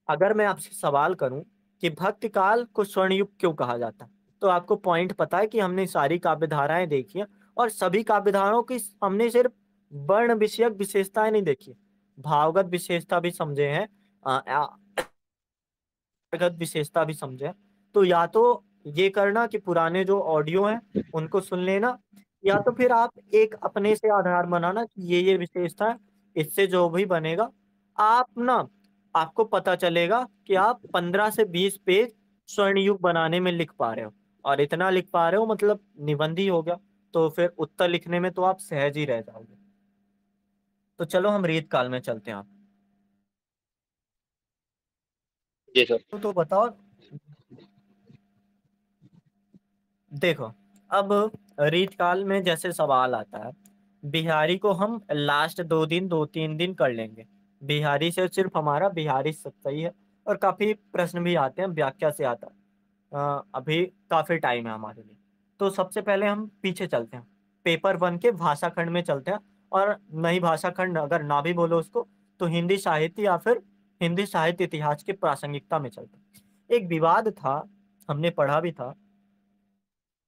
अगर मैं आपसे सवाल करूं कि भक्ति काल को स्वर्ण युग क्यों कहा जाता है, तो आपको पॉइंट पता है कि हमने सारी काव्य धाराएं देखी हैं, और सभी काव्य धाराओं की हमने सिर्फ वर्ण विषयक विशेषताएं नहीं देखी, भावगत विशेषता भी समझे हैं, व्यक्तिगत विशेषता भी समझे। तो या तो ये करना कि पुराने जो ऑडियो हैं उनको सुन लेना, या तो फिर आप एक अपने से आधार बनाना कि ये विशेषता है, इससे जो भी बनेगा आप ना, आपको पता चलेगा कि आप 15 से 20 पेज स्वर्ण युग बनाने में लिख पा रहे हो। और इतना लिख पा रहे हो मतलब निबंधी हो गया, तो फिर उत्तर लिखने में तो आप सहज ही रह जाओगे। तो चलो हम रीत काल में चलते हैं। आप जी सर। तो बताओ। देखो, अब रीत काल में जैसे सवाल आता है, बिहारी को हम लास्ट 2 दिन 2-3 दिन कर लेंगे। बिहारी से सिर्फ हमारा बिहारी सही है। और काफी प्रश्न भी आते हैं, व्याख्या से आता है। अभी काफी टाइम है हमारे लिए। तो सबसे पहले हम पीछे चलते हैं, पेपर 1 के भाषा खंड में चलते हैं। और नई भाषा खंड अगर ना भी बोलो उसको, तो हिंदी साहित्य या फिर हिंदी साहित्य इतिहास की प्रासंगिकता में चलते हैं। एक विवाद था, हमने पढ़ा भी था,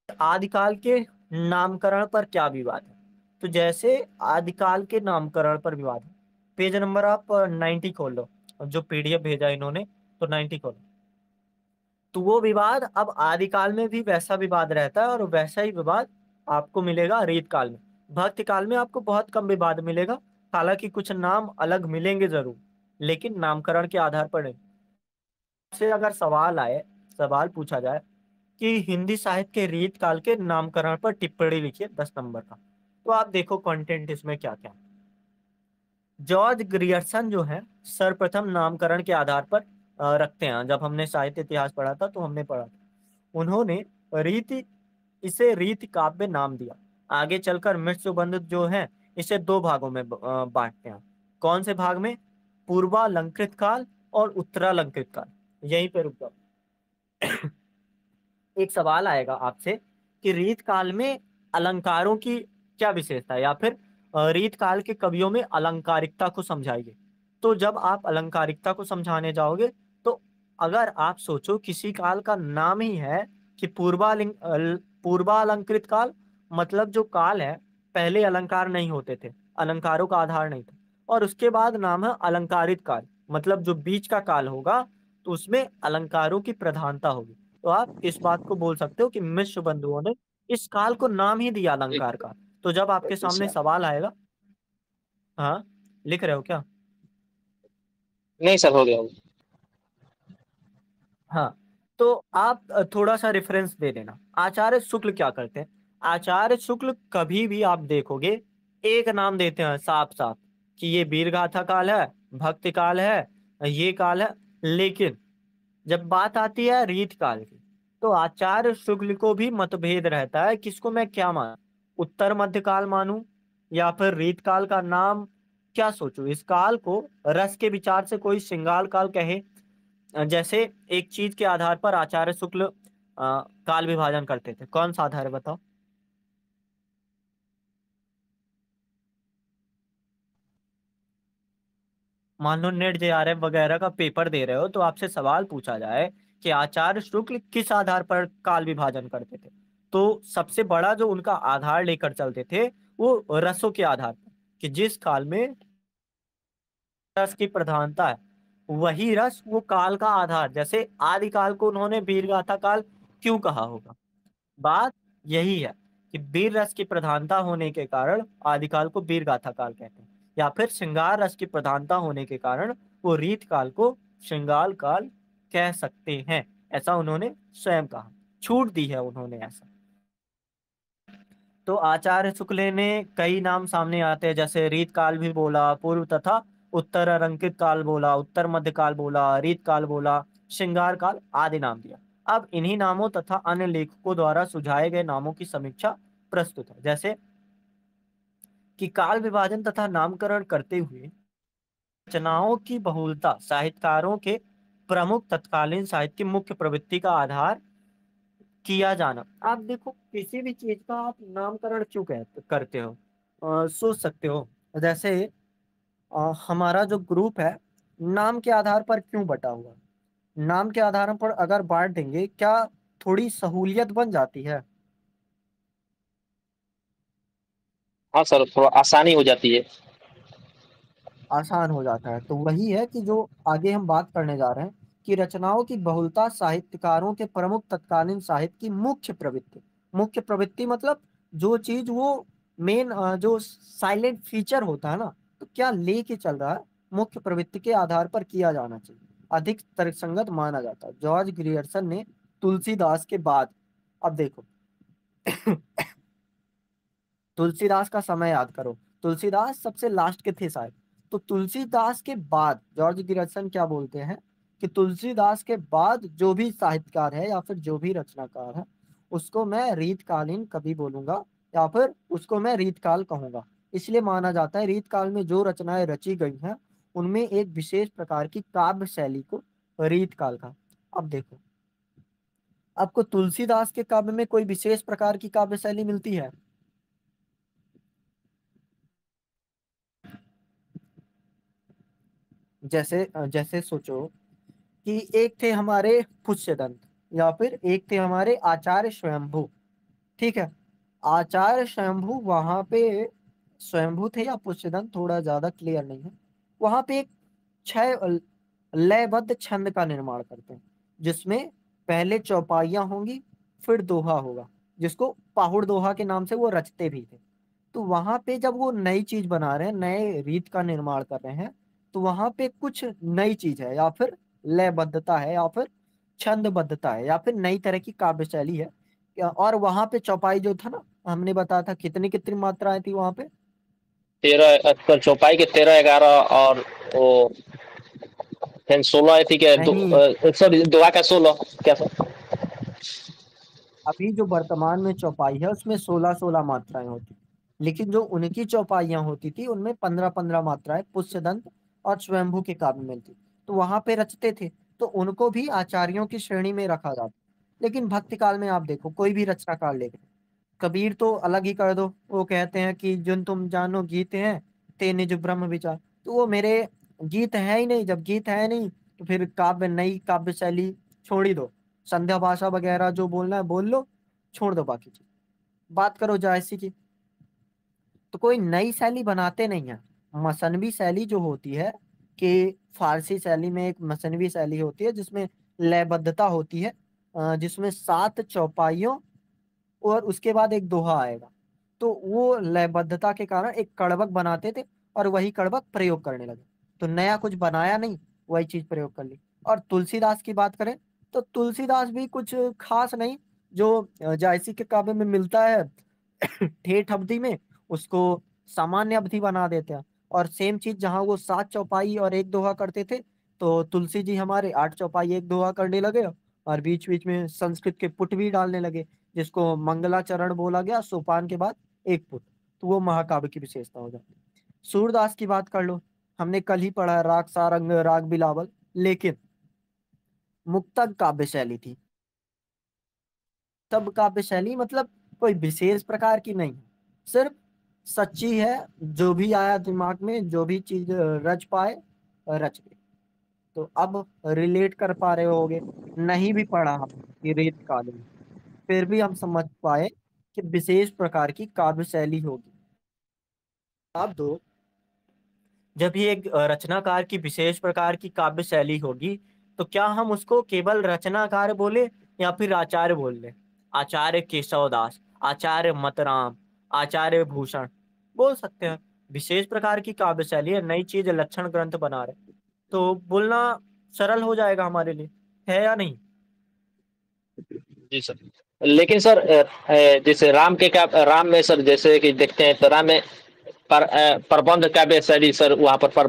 आदिकाल के नामकरण पर क्या विवाद है। तो जैसे आदिकाल के नामकरण पर विवाद है, पेज नंबर आप 90 खोल लो, जो पीडीएफ भेजा इन्होंने, तो 90 खोलो। तो वो विवाद अब आदिकाल में भी वैसा विवाद रहता है, और वैसा ही विवाद आपको मिलेगा रीत काल में। भक्ति काल में आपको बहुत कम विवाद मिलेगा, हालांकि कुछ नाम अलग मिलेंगे जरूर, लेकिन नामकरण के आधार पर नहीं। से अगर सवाल आए, सवाल पूछा जाए कि हिंदी साहित्य के रीत काल के नामकरण पर टिप्पणी लिखिए 10 नंबर का, तो आप देखो कंटेंट इसमें क्या क्या। जॉर्ज ग्रियर्सन जो है सर्वप्रथम नामकरण के आधार पर रखते हैं। जब हमने साहित्य इतिहास पढ़ा था तो हमने पढ़ा था, उन्होंने रीति इसे रीति काव्य नाम दिया। आगे चलकर मत्स्यबंध जो है इसे 2 भागों में बांटते हैं। कौन से भाग में? पूर्वालंकृत काल और उत्तरालंकृत काल। यहीं पे रुक जाओ। एक सवाल आएगा आपसे कि रीत काल में अलंकारों की क्या विशेषता है, या फिर रीत काल के कवियों में अलंकारिकता को समझाइए। तो जब आप अलंकारिकता को समझाने जाओगे, तो अगर आप सोचो किसी काल का नाम ही है कि पूर्वालंकृत काल, मतलब जो काल है पहले अलंकार नहीं होते थे, अलंकारों का आधार नहीं था, और उसके बाद नाम है अलंकारित काल, मतलब जो बीच का काल होगा तो उसमें अलंकारों की प्रधानता होगी। तो आप इस बात को बोल सकते हो कि मिश्र बंधुओं ने इस काल को नाम ही दिया एक अलंकार का। तो जब आपके सामने अच्छा। सवाल आएगा, हाँ, लिख रहे हो क्या? नहीं सर, हो गया। हाँ, तो आप थोड़ा सा रेफरेंस दे देना, आचार्य शुक्ल क्या करते हैं। आचार्य शुक्ल कभी भी आप देखोगे एक नाम देते हैं साफ साफ कि ये वीरगाथा काल है, भक्ति काल है, ये काल है। लेकिन जब बात आती है रीत काल की, तो आचार्य शुक्ल को भी मतभेद रहता है किसको मैं क्या मानूं, उत्तर मध्य काल मानूं या फिर रीत काल का नाम क्या सोचूं। इस काल को रस के विचार से कोई श्रृंगार काल कहे, जैसे एक चीज के आधार पर आचार्य शुक्ल काल विभाजन करते थे। कौन सा आधार है बताओ? मान लो नेट जेआरएफ वगैरह का पेपर दे रहे हो, तो आपसे सवाल पूछा जाए कि आचार्य शुक्ल किस आधार पर काल विभाजन करते थे। तो सबसे बड़ा जो उनका आधार लेकर चलते थे वो रसों के आधार पर, कि जिस काल में रस की प्रधानता है वही रस वो काल का आधार। जैसे आदिकाल को उन्होंने वीरगाथा काल क्यों कहा होगा, बात यही है कि वीर रस की प्रधानता होने के कारण आदिकाल को वीरगाथा काल कहते हैं, या फिर श्रृंगार रस की प्रधानता होने के कारण वो रीत काल को श्रृंगार काल कह सकते हैं। ऐसा उन्होंने स्वयं कहा, छूट दी है उन्होंने ऐसा। तो आचार्य शुक्ल ने कई नाम सामने आते हैं, जैसे रीत काल भी बोला, पूर्व तथा उत्तर अलंकृत काल बोला, उत्तर मध्य काल बोला, रीत काल बोला, श्रृंगार काल आदि नाम दिया। अब इन्हीं नामों तथा अन्य लेखकों द्वारा सुझाए गए नामों की समीक्षा प्रस्तुत है। जैसे कि काल विभाजन तथा नामकरण करते हुए रचनाओं की बहुलता साहित्यकारों के प्रमुख तत्कालीन साहित्य की मुख्य प्रवृत्ति का आधार किया जाना। आप देखो किसी भी चीज का आप नामकरण क्यों करते हो, सोच सकते हो। जैसे हमारा जो ग्रुप है नाम के आधार पर क्यों बटा हुआ है? नाम के आधार पर अगर बांट देंगे क्या थोड़ी सहूलियत बन जाती है? हाँ सर, थोड़ा आसानी हो जाती है। आसान हो जाता है। तो वही है कि जो आगे हम बात करने जा रहे हैं कि रचनाओं की बहुलता साहित्यकारों के प्रमुख तत्कालीन साहित्य की मुख्य प्रवृत्ति। मुख्य प्रवृत्ति मतलब जो चीज वो मेन जो साइलेंट फीचर होता है ना, तो क्या लेके चल रहा है, मुख्य प्रवृत्ति के आधार पर किया जाना चाहिए, अधिक तर्कसंगत माना जाता है। जॉर्ज ग्रियर्सन ने तुलसीदास के बाद, अब देखो तुलसीदास का समय याद करो, तुलसीदास सबसे लास्ट के थे शायद। तो तुलसीदास के बाद जॉर्ज ग्रियर्सन क्या बोलते हैं कि तुलसीदास के बाद जो भी साहित्यकार है या फिर जो भी रचनाकार है उसको मैं रीतकालीन कवि बोलूंगा, या फिर उसको मैं रीतकाल कहूंगा। इसलिए माना जाता है रीतकाल में जो रचनाएं रची गई हैं उनमें एक विशेष प्रकार की काव्य शैली को रीतकाल का। अब देखो, आपको तुलसीदास के काव्य में कोई विशेष प्रकार की काव्य शैली मिलती है? जैसे जैसे सोचो कि एक थे हमारे पुष्यदंत या फिर एक थे हमारे आचार्य स्वयंभू। ठीक है, आचार्य स्वयंभू वहां पे स्वयंभू थे या पुष्यदंत थोड़ा ज्यादा क्लियर नहीं है। वहां पे एक छह लयबद्ध छंद का निर्माण करते हैं जिसमें पहले चौपाइयां होंगी फिर दोहा होगा, जिसको पाहुड़ दोहा के नाम से वो रचते भी थे। तो वहां पे जब वो नई चीज बना रहे हैं, नए रीत का निर्माण कर रहे हैं, तो वहां पे कुछ नई चीज है या फिर लयबद्धता है या फिर छंदबद्धता है या फिर नई तरह की काव्य शैली है। और वहां पे चौपाई जो था ना, हमने बताया था कितनी कितनी मात्राएं थी वहां पे। 13 चौपाई के 13, 11 और वो 16 थी क्या? नहीं, सॉरी, दुआ का 16 क्या सर? अभी जो वर्तमान में चौपाई है उसमें 16-16 मात्राएं होती, लेकिन जो उनकी चौपाइयां होती थी उनमें 15-15 मात्राएं पुष्यदंत और स्वयंभू के काव्य में थी। तो वहां पे रचते थे, तो उनको भी आचार्यों की श्रेणी में रखा जाता। लेकिन भक्ति काल में आप देखो कोई भी रचनाकार ले, कबीर तो अलग ही कर दो, वो कहते हैं कि जुन तुम जानो गीत हैं ते निज ब्रह्म विचार। तो वो मेरे गीत है ही नहीं, जब गीत है नहीं तो फिर काव्य नई काव्य शैली छोड़ ही दो, संध्या भाषा वगैरह जो बोलना है बोल लो, छोड़ दो बाकी चीज, बात करो जायसी की। तो कोई नई शैली बनाते नहीं है। मसनवी शैली जो होती है कि फारसी शैली में एक मसनवी शैली होती है जिसमें लयबद्धता होती है, जिसमें 7 चौपाइयों और उसके बाद एक दोहा आएगा। तो वो लयबद्धता के कारण एक कड़वक बनाते थे और वही कड़वक प्रयोग करने लगे। तो नया कुछ बनाया नहीं, वही चीज प्रयोग कर ली। और तुलसीदास की बात करें तो तुलसीदास भी कुछ खास नहीं, जो जायसी के काव्य में मिलता है ठेठ अवधि में उसको सामान्य अवधि बना देते हैं। और सेम चीज जहां वो 7 चौपाई और एक दोहा करते थे, तो तुलसी जी हमारे 8 चौपाई एक दोहा करने लगे और बीच बीच में संस्कृत के पुट भी डालने लगे, जिसको मंगलाचरण बोला गया, सोपान के बाद एक पुट। तो वो महाकाव्य की विशेषता हो जाती है। सूरदास की बात कर लो, हमने कल ही पढ़ा है राग सारंग राग बिलावल, लेकिन मुक्तक काव्य शैली थी। तब काव्य शैली मतलब कोई विशेष प्रकार की नहीं, सिर्फ सच्ची है, जो भी आया दिमाग में जो भी चीज रच पाए रच गई। तो अब रिलेट कर पा रहे होगे, नहीं भी पढ़ा हम कि रेत कालीन, फिर भी हम समझ पाए कि विशेष प्रकार की काव्य शैली होगी। अब दो, जब ये एक रचनाकार की विशेष प्रकार की काव्य शैली होगी, तो क्या हम उसको केवल रचनाकार बोले या फिर आचार्य बोल ले? आचार्य केशवदास, आचार्य मतराम, आचार्य भूषण बोल सकते हैं। विशेष प्रकार की काव्य शैली है, नई चीज लक्षण ग्रंथ बना रहे, तो बोलना सरल हो जाएगा हमारे लिए, है या नहीं? जी सर। लेकिन सर जैसे राम में सर जैसे कि देखते हैं तो राम में प्रबंध काव्य शैली सर वहाँ पर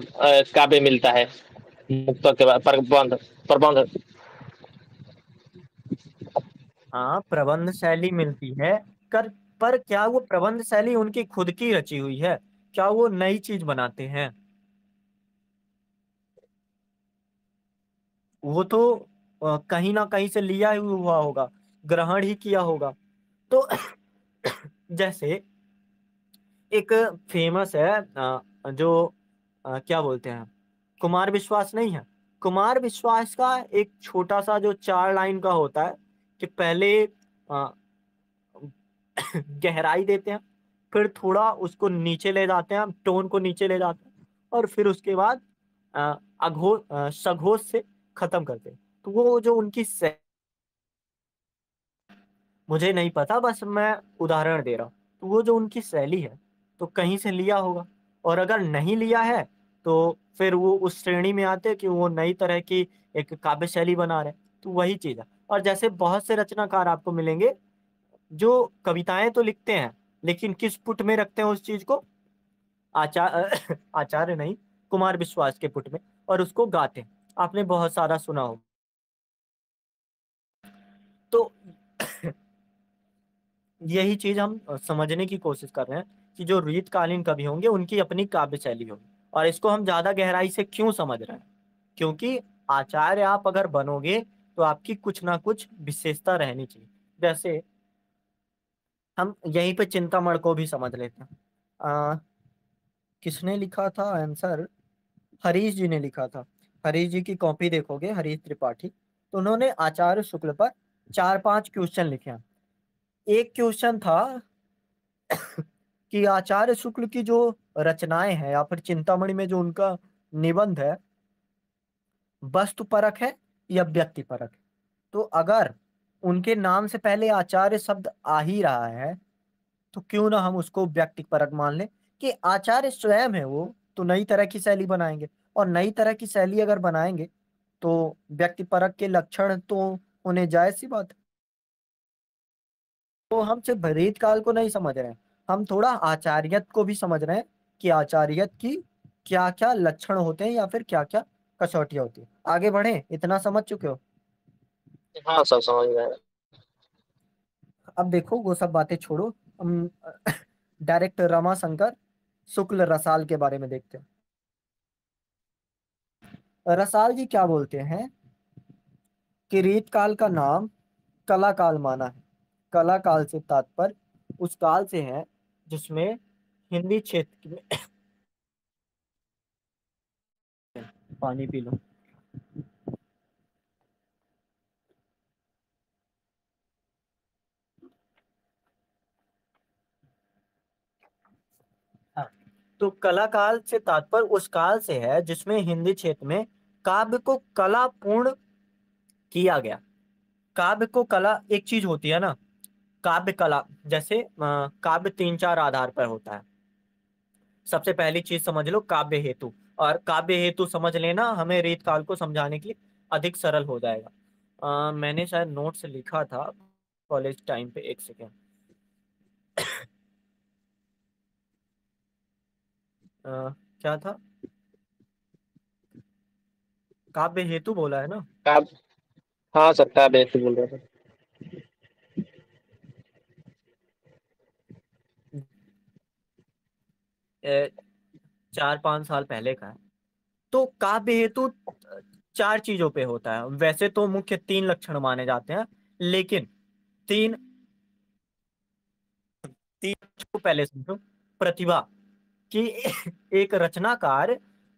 काव्य मिलता है। मुक्तक के बाद प्रबंध प्रबंध हाँ, प्रबंध शैली मिलती है कर, पर क्या वो प्रबंध शैली उनकी खुद की रची हुई है? क्या वो नई चीज बनाते हैं? वो तो कहीं ना कहीं से लिया ही हुआ होगा, ग्रहण ही किया होगा। तो जैसे एक फेमस है जो क्या बोलते हैं, कुमार विश्वास नहीं है? कुमार विश्वास का एक छोटा सा जो 4 लाइन का होता है कि पहले अ, गहराई देते हैं, फिर थोड़ा उसको नीचे ले जाते हैं, टोन को नीचे ले जाते हैं, और फिर उसके बाद सघोष से खत्म करते हैं। तो वो जो उनकी मुझे नहीं पता, बस मैं उदाहरण दे रहा हूँ। तो वो जो उनकी शैली है, तो कहीं से लिया होगा, और अगर नहीं लिया है तो फिर वो उस श्रेणी में आते हैं कि वो नई तरह की एक काव्य शैली बना रहे हैं। तो वही चीज है। और जैसे बहुत से रचनाकार आपको मिलेंगे जो कविताएं तो लिखते हैं, लेकिन किस पुट में रखते हैं उस चीज को? आचार्य नहीं, कुमार विश्वास के पुट में, और उसको गाते हैं। आपने बहुत सारा सुना हो। तो यही चीज हम समझने की कोशिश कर रहे हैं कि जो रीतकालीन कवि होंगे उनकी अपनी काव्य शैली होगी। और इसको हम ज्यादा गहराई से क्यों समझ रहे हैं? क्योंकि आचार्य आप अगर बनोगे तो आपकी कुछ ना कुछ विशेषता रहनी चाहिए। जैसे हम यहीं पे चिंतामण को भी समझ लेते हैं। आ, किसने लिखा था आंसर? हरीश जी ने लिखा था। हरीश जी की कॉपी देखोगे, हरीश त्रिपाठी, तो उन्होंने आचार्य शुक्ल पर 4-5 क्वेश्चन लिखे हैं। एक क्वेश्चन था कि आचार्य शुक्ल की जो रचनाएं हैं या फिर चिंतामणि में जो उनका निबंध है, वस्तु परक है या व्यक्ति परक है? तो अगर उनके नाम से पहले आचार्य शब्द आ ही रहा है, तो क्यों ना हम उसको व्यक्ति परक मान लें कि आचार्य स्वयं है वो, तो नई तरह की शैली बनाएंगे। और नई तरह की शैली अगर बनाएंगे तो व्यक्ति परक के लक्षण तो होने जायज सी बात है। तो हम सिर्फ भरीत काल को नहीं समझ रहे हैं, हम थोड़ा आचार्यत को भी समझ रहे हैं कि आचार्यत की क्या क्या लक्षण होते हैं या फिर क्या क्या कसौटियां होती है। आगे बढ़े, इतना समझ चुके हो? हाँ सब समझ गए। अब देखो वो सब बातें छोड़ो, हम डायरेक्ट रमाशंकर शुक्ल रसाल के बारे में देखते हैं। रसाल जी क्या बोलते हैं कि रीत काल का नाम कला काल माना है। कला काल से तात्पर्य उस काल से है जिसमें हिंदी क्षेत्र में पानी पी लो। हाँ, तो कला काल से तात्पर्य उस काल से है जिसमें हिंदी क्षेत्र में काव्य को कला पूर्ण किया गया। काव्य को कला एक चीज होती है ना, काव्य कला। जैसे काव्य 3-4 आधार पर होता है। सबसे पहली चीज समझ लो काव्य हेतु, और काव्य हेतु समझ लेना हमें रीत काल को समझाने के लिए अधिक सरल हो जाएगा। मैंने शायद नोट्स लिखा था कॉलेज टाइम पे, एक सेकेंड। क्या था? काव्य हेतु बोला है ना? काब हाँ सर काव्य ऐसे बोल रहे थे। 4-5 साल पहले का है। तो काव्य हेतु 4 चीजों पे होता है। वैसे तो मुख्य 3 लक्षण माने जाते हैं, लेकिन तीन तीन को पहले समझो। प्रतिभा, कि एक रचनाकार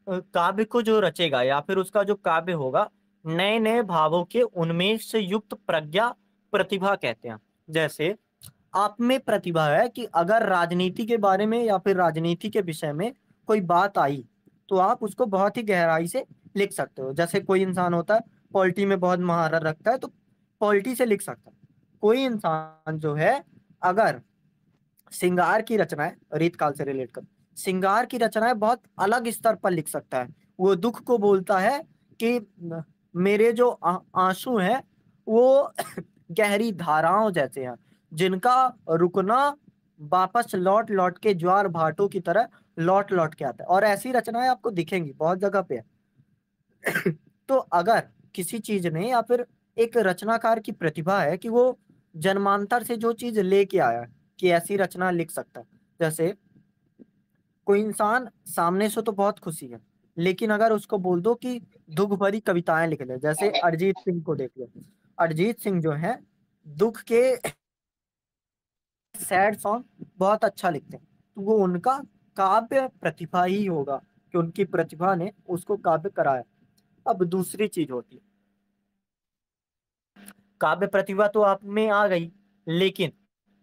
काव्य को जो रचेगा या फिर उसका जो काव्य होगा, नए नए भावों के उन्मेष से युक्त प्रज्ञा प्रतिभा कहते हैं। जैसे आप में प्रतिभा है कि अगर राजनीति के बारे में या फिर राजनीति के विषय में कोई बात आई, तो आप उसको बहुत ही गहराई से लिख सकते हो। जैसे कोई इंसान होता है पॉलिटी में बहुत महारत रखता है, तो पॉलिटी से लिख सकता है। कोई इंसान जो है अगर श्रृंगार की रचनाएं, रीत काल से रिलेट कर श्रृंगार की रचनाएं बहुत अलग स्तर पर लिख सकता है। वो दुख को बोलता है कि मेरे जो आंसू हैं वो गहरी धाराओं जैसे हैं, जिनका रुकना वापस लौट लौट के ज्वार भाटों की तरह लौट लौट के आता है। और ऐसी रचनाएं आपको दिखेंगी बहुत जगह पे है। तो अगर किसी चीज ने या फिर एक रचनाकार की प्रतिभा है कि वो जन्मांतर से जो चीज लेके आया है कि ऐसी रचना लिख सकता है। जैसे कोई इंसान सामने से तो बहुत खुशी है, लेकिन अगर उसको बोल दो कि दुख भरी कविताएं लिख ले, जैसे अरिजीत सिंह को देख लो। अरिजीत सिंह जो है दुख के सैड सॉन्ग बहुत अच्छा लिखते हैं, तो वो उनका काव्य प्रतिभा ही होगा कि उनकी प्रतिभा ने उसको काव्य कराया। अब दूसरी चीज होती है, काव्य प्रतिभा तो आप में आ गई, लेकिन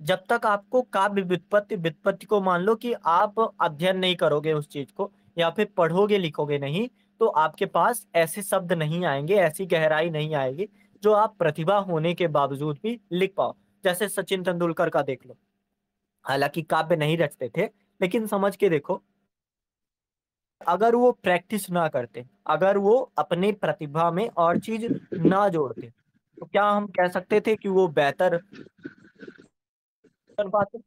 जब तक आपको काव्य व्युत्पत्ति व्युत्पत्ति को मान लो कि आप अध्ययन नहीं करोगे उस चीज को या फिर पढ़ोगे लिखोगे नहीं, तो आपके पास ऐसे शब्द नहीं आएंगे, ऐसी गहराई नहीं आएगी जो आप प्रतिभा होने के बावजूद भी लिख पाओ। जैसे सचिन तेंदुलकर का देख लो, हालांकि काव्य नहीं रचते थे, लेकिन समझ के देखो, अगर वो प्रैक्टिस ना करते, अगर वो अपने प्रतिभा में और चीज ना जोड़ते, तो क्या हम कह सकते थे कि वो बेहतर कर पाते?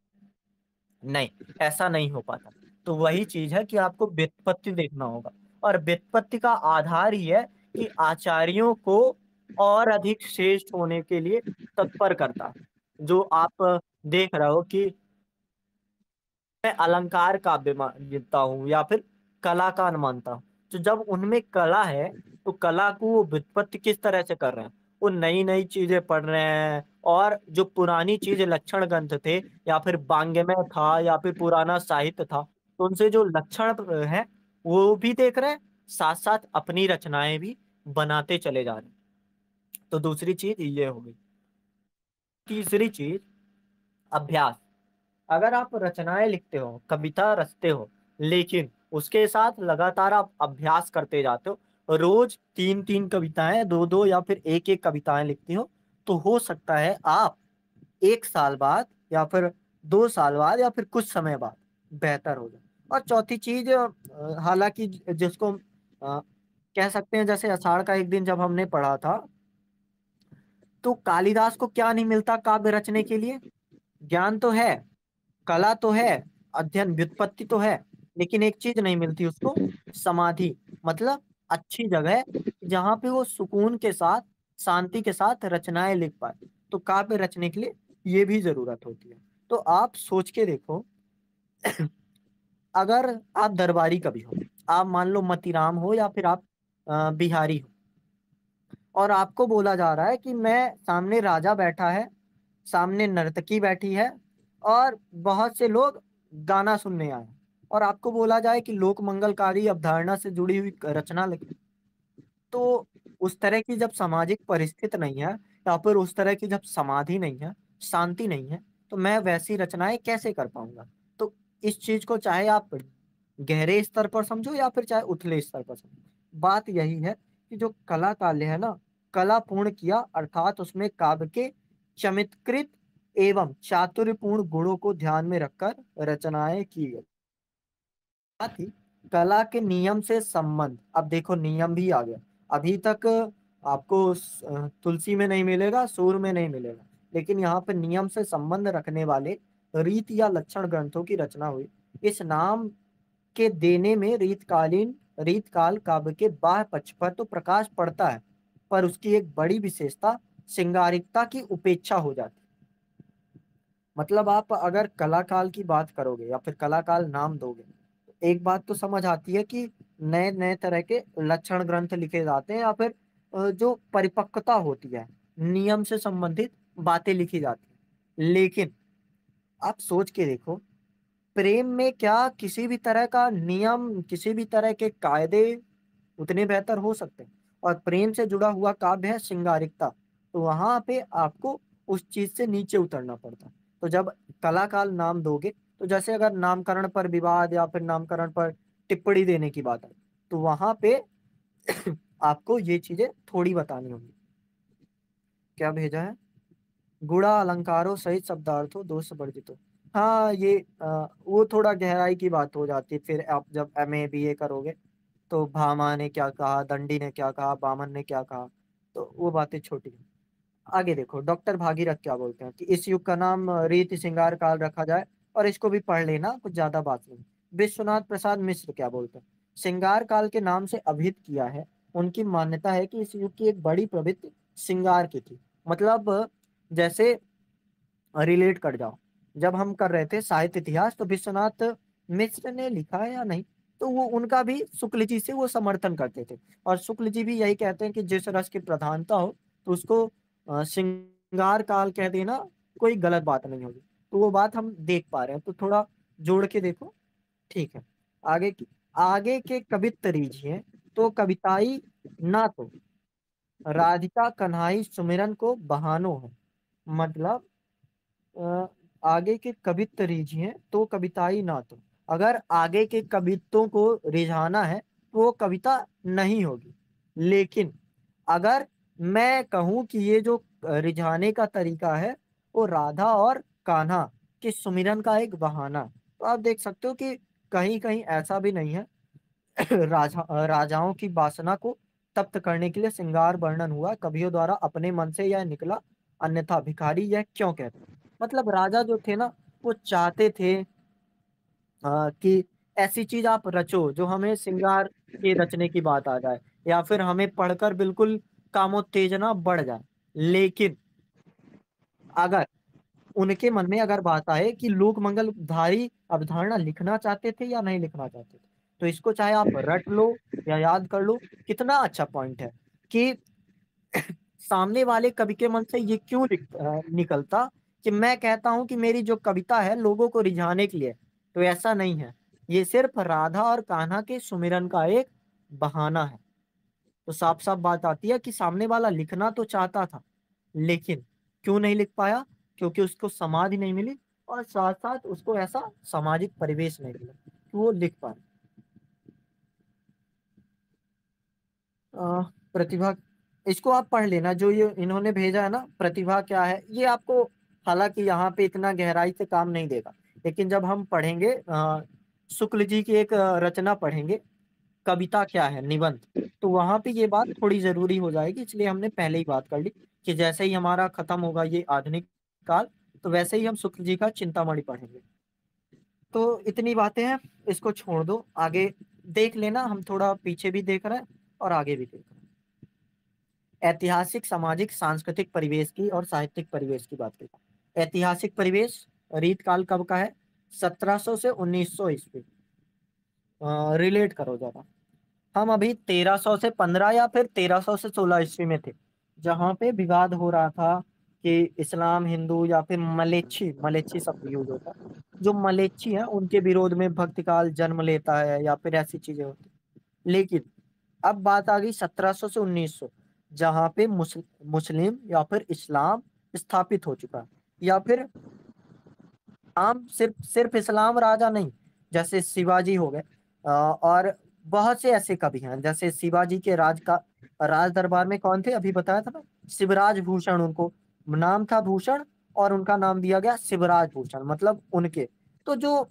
नहीं, ऐसा नहीं हो पाता। तो वही चीज है कि आपको व्युत्पत्ति देखना होगा, और व्युत्पत्ति का आधार ही है कि आचार्यों को और अधिक श्रेष्ठ होने के लिए तत्पर करता है। जो आप देख रहे हो कि मैं अलंकार काव्य मानता हूँ या फिर कलाकार मानता हूँ, तो जब उनमें कला है तो कला को वो व्युत्पत्ति किस तरह से कर रहे हैं, वो नई नई चीजें पढ़ रहे हैं। और जो पुरानी चीज लक्षण ग्रंथ थे या फिर वांग्मय था या फिर पुराना साहित्य था, तो उनसे जो लक्षण है वो भी देख रहे हैं, साथ साथ अपनी रचनाएं भी बनाते चले जा रहे हैं। तो दूसरी चीज ये हो गई। तीसरी चीज, अभ्यास। अगर आप रचनाएं लिखते हो, कविता रचते हो, लेकिन उसके साथ लगातार आप अभ्यास करते जाते हो, रोज तीन तीन कविताएं, दो दो या फिर एक एक कविताएं लिखती हो, तो हो सकता है आप 1 साल बाद या फिर 2 साल बाद या फिर कुछ समय बाद बेहतर हो जाए। और चौथी चीज, हालांकि जिसको कह सकते हैं, जैसे आषाढ़ का एक दिन जब हमने पढ़ा था, तो कालिदास को क्या नहीं मिलता काव्य रचने के लिए? ज्ञान तो है, कला तो है, अध्ययन व्युत्पत्ति तो है, लेकिन एक चीज नहीं मिलती उसको, समाधि। मतलब अच्छी जगह जहां पे वो सुकून के साथ, शांति के साथ रचनाएं लिख पाए। तो काव्य रचने के लिए ये भी जरूरत होती है। तो आप सोच के देखो, अगर आप दरबारी कवि हो, आप मान लो मतीराम हो या फिर आप बिहारी हो, और आपको बोला जा रहा है कि मैं, सामने राजा बैठा है, सामने नर्तकी बैठी है, और बहुत से लोग गाना सुनने आए, और आपको बोला जाए कि लोक मंगलकारी अवधारणा से जुड़ी हुई रचना लिखे, तो उस तरह की जब सामाजिक परिस्थिति नहीं है या फिर उस तरह की जब समाधि नहीं है, शांति नहीं है, तो मैं वैसी रचनाएं कैसे कर पाऊंगा? तो इस चीज को चाहे आप गहरे स्तर पर समझो या फिर चाहे उथले स्तर पर समझो, बात यही है कि जो कला काल्य है ना, कला पूर्ण किया, अर्थात उसमें काव्य के चमत्कृत एवं चातुर्यपूर्ण गुणों को ध्यान में रखकर रचनाएं की गई। साथ ही कला के नियम से संबंध, अब देखो नियम भी आ गया। अभी तक आपको तुलसी में नहीं मिलेगा, सूर में नहीं मिलेगा, लेकिन यहाँ पे नियम से संबंध रखने वाले रीत या लक्षण ग्रंथों की रचना हुई। इस नाम के देने में रीतकाल काव्य के बाह्य पक्ष पर तो प्रकाश पड़ता है, पर उसकी एक बड़ी विशेषता श्रृंगारिकता की उपेक्षा हो जाती है। मतलब आप अगर कलाकाल की बात करोगे या फिर कलाकाल नाम दोगे, तो एक बात तो समझ आती है कि नए नए तरह के लक्षण ग्रंथ लिखे जाते हैं या फिर जो परिपक्वता होती है, नियम से संबंधित बातें लिखी जाती है। लेकिन आप सोच के देखो, प्रेम में क्या किसी भी तरह का नियम, किसी भी तरह के कायदे उतने बेहतर हो सकते हैं। और प्रेम से जुड़ा हुआ काव्य है श्रृंगारिकता, तो वहां पे आपको उस चीज से नीचे उतरना पड़ता है। तो जब कलाकाल नाम दोगे, तो जैसे अगर नामकरण पर विवाद या फिर नामकरण पर टिप्पणी देने की बात है, तो वहां पे आपको ये चीजें थोड़ी बतानी होंगी। क्या भेजा है? गुणा अलंकारों सहित शब्दार्थों दोष वर्जित हो। हाँ, ये वो थोड़ा गहराई की बात हो जाती है। फिर आप जब MA BA करोगे, तो भामा ने क्या कहा, दंडी ने क्या कहा, बामन ने क्या कहा, तो वो बातें छोटी हैं। आगे देखो, डॉक्टर भागीरथ क्या बोलते हैं कि इस युग का नाम रीति श्रृंगार काल रखा जाए, और इसको भी पढ़ लेना, कुछ ज्यादा बात नहीं। विश्वनाथ प्रसाद मिश्र क्या बोलते हैं, श्रृंगार काल के नाम से अभिहित किया है। उनकी मान्यता है कि इस युग की एक बड़ी प्रवृत्ति श्रृंगार की थी। मतलब जैसे रिलेट कर जाओ, जब हम कर रहे थे साहित्य इतिहास, तो विश्वनाथ मिश्र ने लिखा है या नहीं, तो वो उनका भी शुक्ल जी से वो समर्थन करते थे। और शुक्ल जी भी यही कहते हैं कि जिस रस की प्रधानता हो, तो उसको श्रृंगार काल कह देना कोई गलत बात नहीं होगी। तो वो बात हम देख पा रहे हैं, तो थोड़ा जोड़ के देखो। ठीक है, आगे के कवित्त रीझिए, तो कविताई ना तो राधिका कन्हाई सुमिरन को बहानो है। मतलब अ, आगे के कवित्त रीझिए तो कविताई ना तो, अगर आगे के कवित्तों को रिझाना है तो वो कविता नहीं होगी। लेकिन अगर मैं कहूं कि ये जो रिझाने का तरीका है, वो राधा और कान्हा के सुमिरन का एक बहाना, तो आप देख सकते हो कि कहीं कहीं ऐसा भी नहीं है। राजाओं की वासना को तप्त करने के लिए श्रृंगार वर्णन हुआ, कवियों द्वारा अपने मन से यह निकला, अन्यथा भिखारी यह क्यों कहते। मतलब राजा जो थे ना, वो चाहते थे कि ऐसी चीज आप रचो जो हमें श्रृंगार के रचने की बात आ जाए, या फिर हमें पढ़कर बिल्कुल कामोत्तेजना बढ़ जाए। लेकिन अगर उनके मन में अगर बात आए कि लोक मंगलधारी अवधारणा लिखना चाहते थे या नहीं लिखना चाहते थे, तो इसको चाहे आप रट लो या याद कर लो, कितना अच्छा पॉइंट है कि सामने वाले कवि के मन से ये क्यों निकलता कि मैं कहता हूं कि मेरी जो कविता है लोगों को रिझाने के लिए, तो ऐसा नहीं है। ये सिर्फ राधा और कान्हा के सुमिरन का एक बहाना है। तो साफ साफ बात आती है कि सामने वाला लिखना तो चाहता था, लेकिन क्यों नहीं लिख पाया? क्योंकि उसको समाधि नहीं मिली, और साथ साथ उसको ऐसा सामाजिक परिवेश नहीं मिला कि वो लिख पाए। प्रतिभा, इसको आप पढ़ लेना, जो ये इन्होंने भेजा है ना, प्रतिभा क्या है ये आपको, हालांकि यहाँ पे इतना गहराई से काम नहीं देगा, लेकिन जब हम पढ़ेंगे शुक्ल जी की एक रचना पढ़ेंगे, कविता क्या है, निबंध, तो वहां पे ये बात थोड़ी जरूरी हो जाएगी। इसलिए हमने पहले ही बात कर ली कि जैसे ही हमारा खत्म होगा ये आधुनिक काल, तो वैसे ही हम शुक्ल जी का चिंतामणि पढ़ेंगे। तो इतनी बातें हैं, इसको छोड़ दो, आगे देख लेना। हम थोड़ा पीछे भी देख रहे हैं और आगे भी देख रहे हैं। ऐतिहासिक, सामाजिक, सांस्कृतिक परिवेश की और साहित्यिक परिवेश की बात करें। ऐतिहासिक परिवेश, रीत काल कब का है? 1700 से 1900 ईस्वी। रिलेट करो जरा। हम अभी 1300 से 15 या फिर 1300 से 16 ईस्वी में थे, जहाँ पे विवाद हो रहा था कि इस्लाम, हिंदू या फिर मलेच्छी, मलेच्छी शब्द यूज होता है, जो मलेच्छी है उनके विरोध में भक्ति काल जन्म लेता है, या फिर ऐसी चीजें होती। लेकिन अब बात आ गई 1700 से 1900, जहाँ पे मुस्लिम या फिर इस्लाम स्थापित हो चुका है। या फिर आम सिर्फ सिर्फ इस्लाम राजा नहीं, जैसे शिवाजी हो गए, और बहुत से ऐसे कवि हैं। जैसे शिवाजी के राज का राज दरबार में कौन थे, अभी बताया था ना, शिवराज भूषण, उनको नाम था भूषण, और उनका नाम दिया गया शिवराज भूषण, मतलब उनके। तो जो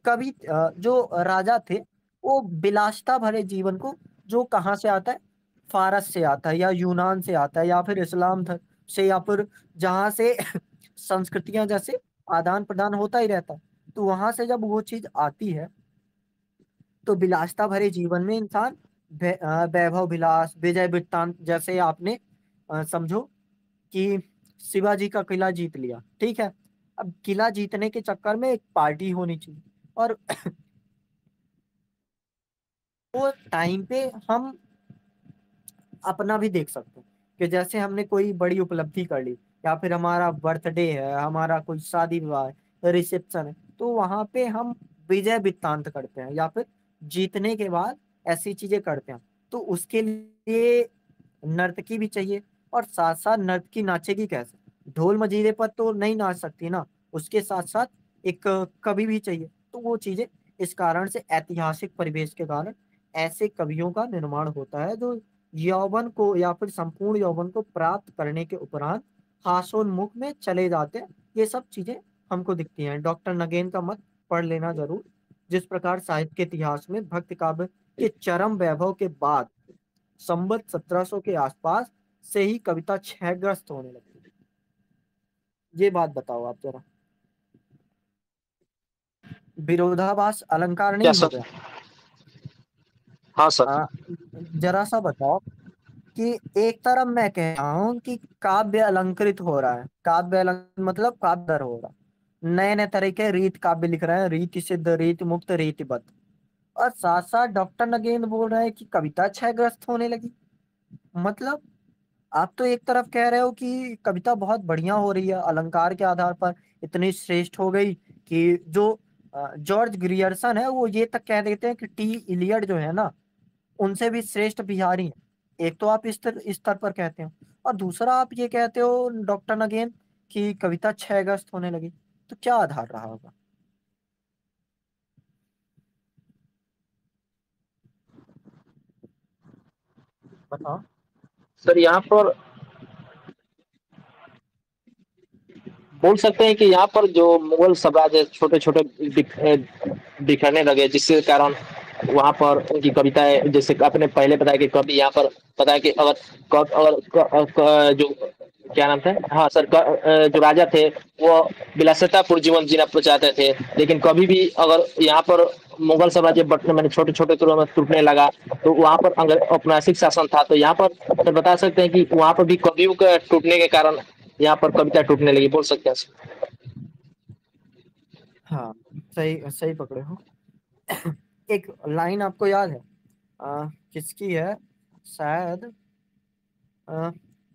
कवि, जो राजा थे, वो विलासिता भरे जीवन को, जो कहाँ से आता है, फारस से आता है, या यूनान से आता है, या फिर इस्लाम से, या फिर जहाँ से संस्कृतियां जैसे आदान प्रदान होता ही रहता है, तो वहां से जब वो चीज आती है, तो विलासिता भरे जीवन में इंसान वैभव विलास, विजय वृत्तांत, जैसे आपने समझो कि शिवाजी का किला जीत लिया, ठीक है। अब किला जीतने के चक्कर में एक पार्टी होनी चाहिए, और वो टाइम पे हम अपना भी देख सकते हैं कि जैसे हमने कोई बड़ी उपलब्धि कर ली, या फिर हमारा बर्थडे है, हमारा कोई शादी विवाह है, रिसेप्शन है, तो वहां पे हम विजय वृत्तांत करते हैं या फिर जीतने के बाद ऐसी चीजें करते हैं। तो उसके लिए नर्तकी भी चाहिए, और साथ साथ नर्तकी नाचेगी कैसे? ढोल मजीरे पर तो नहीं नाच सकती ना, उसके साथ साथ एक कवि भी चाहिए। तो वो चीजें, इस कारण से ऐतिहासिक परिवेश के कारण ऐसे कवियों का निर्माण होता है जो यौवन को या फिर संपूर्ण यौवन को प्राप्त करने के उपरांत हास्योन्मुख में चले जाते हैं। ये सब चीजें हमको दिखती हैं। डॉक्टर नगेन का मत पढ़ लेना जरूर। जिस प्रकार साहित्य के इतिहास में भक्ति काव्य के चरम वैभव के बाद संवत 1700 के आसपास से ही कविता क्षयग्रस्त होने लगी। ये बात बताओ आप जरा। विरोधाभास अलंकार क्या नहीं हो सर? गया? हाँ सर। आ, जरा सा बताओ कि एक तरफ मैं कह रहा हूँ कि काव्य अलंकृत हो रहा है, काव्य अलंकृत मतलब काव्य हो रहा, नए नए तरीके रीत काव्य लिख रहे हैं, रीति सिद्ध, रीति मुक्त, रीतिबद्ध। और साथ साथ डॉक्टर नगेंद्र बोल रहे हैं कि कविता क्षयग्रस्त होने लगी। मतलब आप तो एक तरफ कह रहे हो कि कविता बहुत बढ़िया हो रही है, अलंकार के आधार पर इतनी श्रेष्ठ हो गई कि जो जॉर्ज ग्रियर्सन है वो ये तक कह देते हैं कि टी इलियड जो है ना, उनसे भी श्रेष्ठ बिहारी हैं। एक तो आप इस स्तर पर कहते हो, और दूसरा आप ये कहते हो डॉक्टर नगेन कि कविता क्षयग्रस्त होने लगी। तो क्या आधार रहा होगा, बताओ। सर यहाँ पर बोल सकते हैं कि यहाँ पर जो मुगल साम्राज्य छोटे छोटे बिखरने लगे, जिसके कारण वहां पर उनकी कविताएं, जैसे आपने पहले बताया कि कभी यहाँ पर बताया कि अगर जो क्या नाम था, हाँ सर, जो राजा थे वो विलासितापूर्ण जीवन जीना चाहते थे, लेकिन कभी भी अगर यहाँ पर मुगल साम्राज्य बटने मैंने छोटे छोटे टुकड़ों में टूटने लगा, तो वहां पर अगर औपनिवेशिक शासन था, तो यहाँ पर सर बता सकते हैं कि वहां पर भी कवियों के टूटने के कारण यहाँ पर कविता टूटने लगी, बोल सकते हैं सर। हाँ, सही सही पकड़े हो। एक लाइन आपको याद है? किसकी है? शायद अ,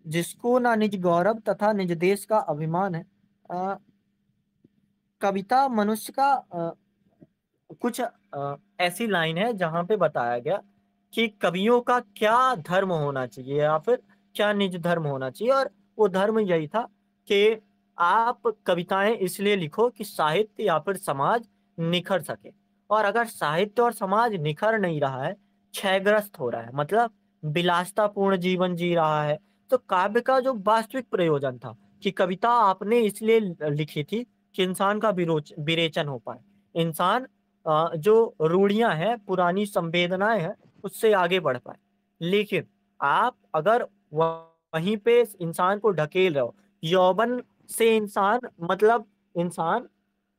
जिसको ना निज गौरव तथा निज देश का अभिमान है। कविता मनुष्य का कुछ ऐसी लाइन है जहां पे बताया गया कि कवियों का क्या धर्म होना चाहिए या फिर क्या निज धर्म होना चाहिए। और वो धर्म यही था कि आप कविताएं इसलिए लिखो कि साहित्य या फिर समाज निखर सके। और अगर साहित्य और समाज निखर नहीं रहा है, क्षयग्रस्त हो रहा है, मतलब विलासितापूर्ण जीवन जी रहा है, तो काव्य का जो वास्तविक प्रयोजन था कि कविता आपने इसलिए लिखी थी कि इंसान का विरेचन हो पाए, इंसान जो रूढ़ियां हैं, पुरानी संवेदनाएं हैं, उससे आगे बढ़ पाए। लेकिन आप अगर वहीं पे इंसान को ढकेल रहे हो, यौवन से इंसान, मतलब इंसान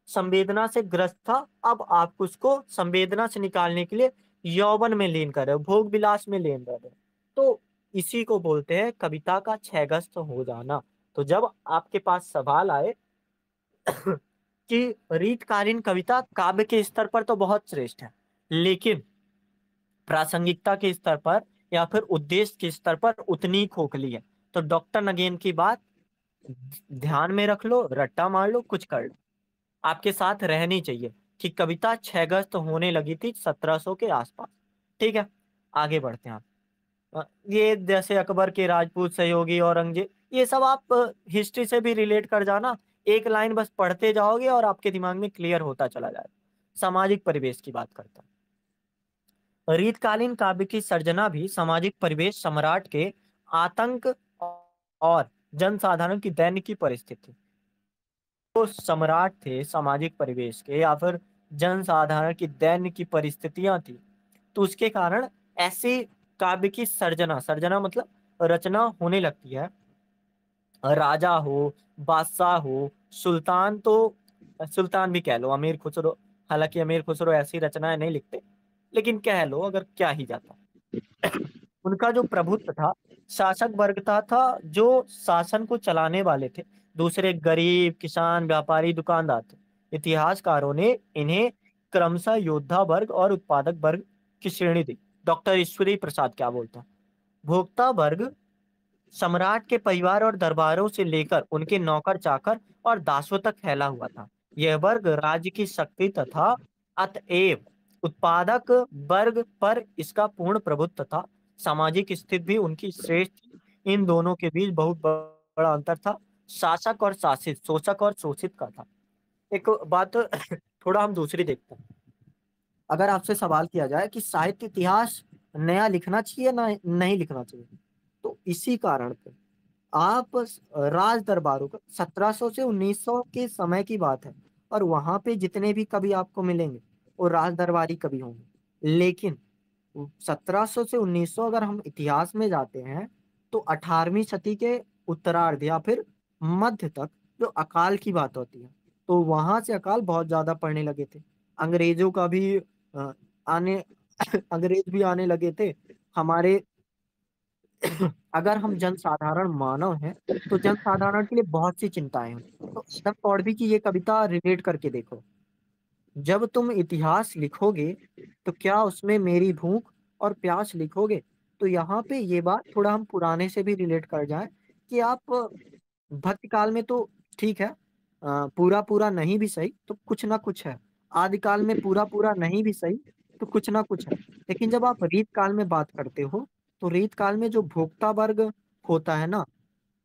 संवेदना से ग्रस्त था, अब आप उसको संवेदना से निकालने के लिए यौवन में लीन कर रहे हो, भोग विलास में लीन कर रहे हो। तो इसी को बोलते हैं कविता का क्षयग्रस्त हो जाना। तो जब आपके पास सवाल आए कि रीतकालीन कविता काव्य के स्तर पर तो बहुत श्रेष्ठ है, लेकिन प्रासंगिकता के स्तर पर या फिर उद्देश्य के स्तर पर उतनी ही खोखली है, तो डॉक्टर नगेन की बात ध्यान में रख लो, रट्टा मार लो, कुछ कर लो, आपके साथ रहनी चाहिए कि कविता क्षयग्रस्त होने लगी थी 1700 के आसपास। ठीक है, आगे बढ़ते हैं। ये जैसे अकबर के राजपूत सहयोगी, औरंगजेब, ये सब आप हिस्ट्री से भी रिलेट कर जाना। एक लाइन बस पढ़ते जाओगे और आपके दिमाग में क्लियर होता चला जाएगा। सामाजिक परिवेश की बात करता है, रीतकालीन काव्य की सर्जना भी सामाजिक परिवेश, सम्राट के आतंक और जनसाधारण की दैनिक की परिस्थिति। तो सम्राट थे सामाजिक परिवेश के या फिर जनसाधारण की दैनिक की परिस्थितियां थी, तो उसके कारण ऐसे काव्य की सर्जना, सर्जना मतलब रचना होने लगती है। राजा हो, बादशाह हो, सुल्तान, तो सुल्तान भी कह लो, अमीर खुसरो, हालांकि अमीर खुसरो ऐसी रचनाएं नहीं लिखते, लेकिन कह लो अगर क्या ही जाता। उनका जो प्रभुत्व था, शासक वर्ग था जो शासन को चलाने वाले थे, दूसरे गरीब, किसान, व्यापारी, दुकानदार थे। इतिहासकारों ने इन्हें क्रमशः योद्धा वर्ग और उत्पादक वर्ग की श्रेणी दी। डॉक्टर ईश्वरी प्रसाद क्या बोलता है? भोक्ता वर्ग सम्राट के परिवार और दरबारों से लेकर उनके नौकर चाकर और दासों तक फैला हुआ था। यह वर्ग राज्य की शक्ति तथा अतएव उत्पादक वर्ग पर इसका पूर्ण प्रभुत्व था। सामाजिक स्थिति भी उनकी श्रेष्ठ थी। इन दोनों के बीच बहुत बड़ा अंतर था। शासक और शासित, शोषक और शोषित का था। एक बात थोड़ा हम दूसरी देखते हैं। अगर आपसे सवाल किया जाए कि साहित्य इतिहास नया लिखना चाहिए ना नहीं लिखना चाहिए, तो इसी कारण पे आप राज दरबारों का 1700 से 1900 के समय की बात है, और वहां पे जितने भी कवि आपको मिलेंगे वो राज दरबारी कवि होंगे। लेकिन 1700 से 1900 अगर हम इतिहास में जाते हैं, तो 18वीं सदी के उत्तरार्ध या फिर मध्य तक जो अकाल की बात होती है, तो वहां से अकाल बहुत ज्यादा पड़ने लगे थे। अंग्रेजों का भी आने अंग्रेज भी आने लगे थे हमारे। अगर हम जनसाधारण मानव हैं, तो जनसाधारण के लिए बहुत सी चिंताएं हैं। तो आदम कौड़वी की ये कविता रिलेट करके देखो। जब तुम इतिहास लिखोगे, तो क्या उसमें मेरी भूख और प्यास लिखोगे। तो यहाँ पे ये बात थोड़ा हम पुराने से भी रिलेट कर जाएं कि आप भक्ति काल में तो ठीक है, पूरा पूरा नहीं भी सही तो कुछ ना कुछ है। आदिकाल में पूरा पूरा नहीं भी सही तो कुछ ना कुछ है। लेकिन जब आप रीत काल में बात करते हो, तो रीत काल में जो भोक्ता वर्ग होता है ना,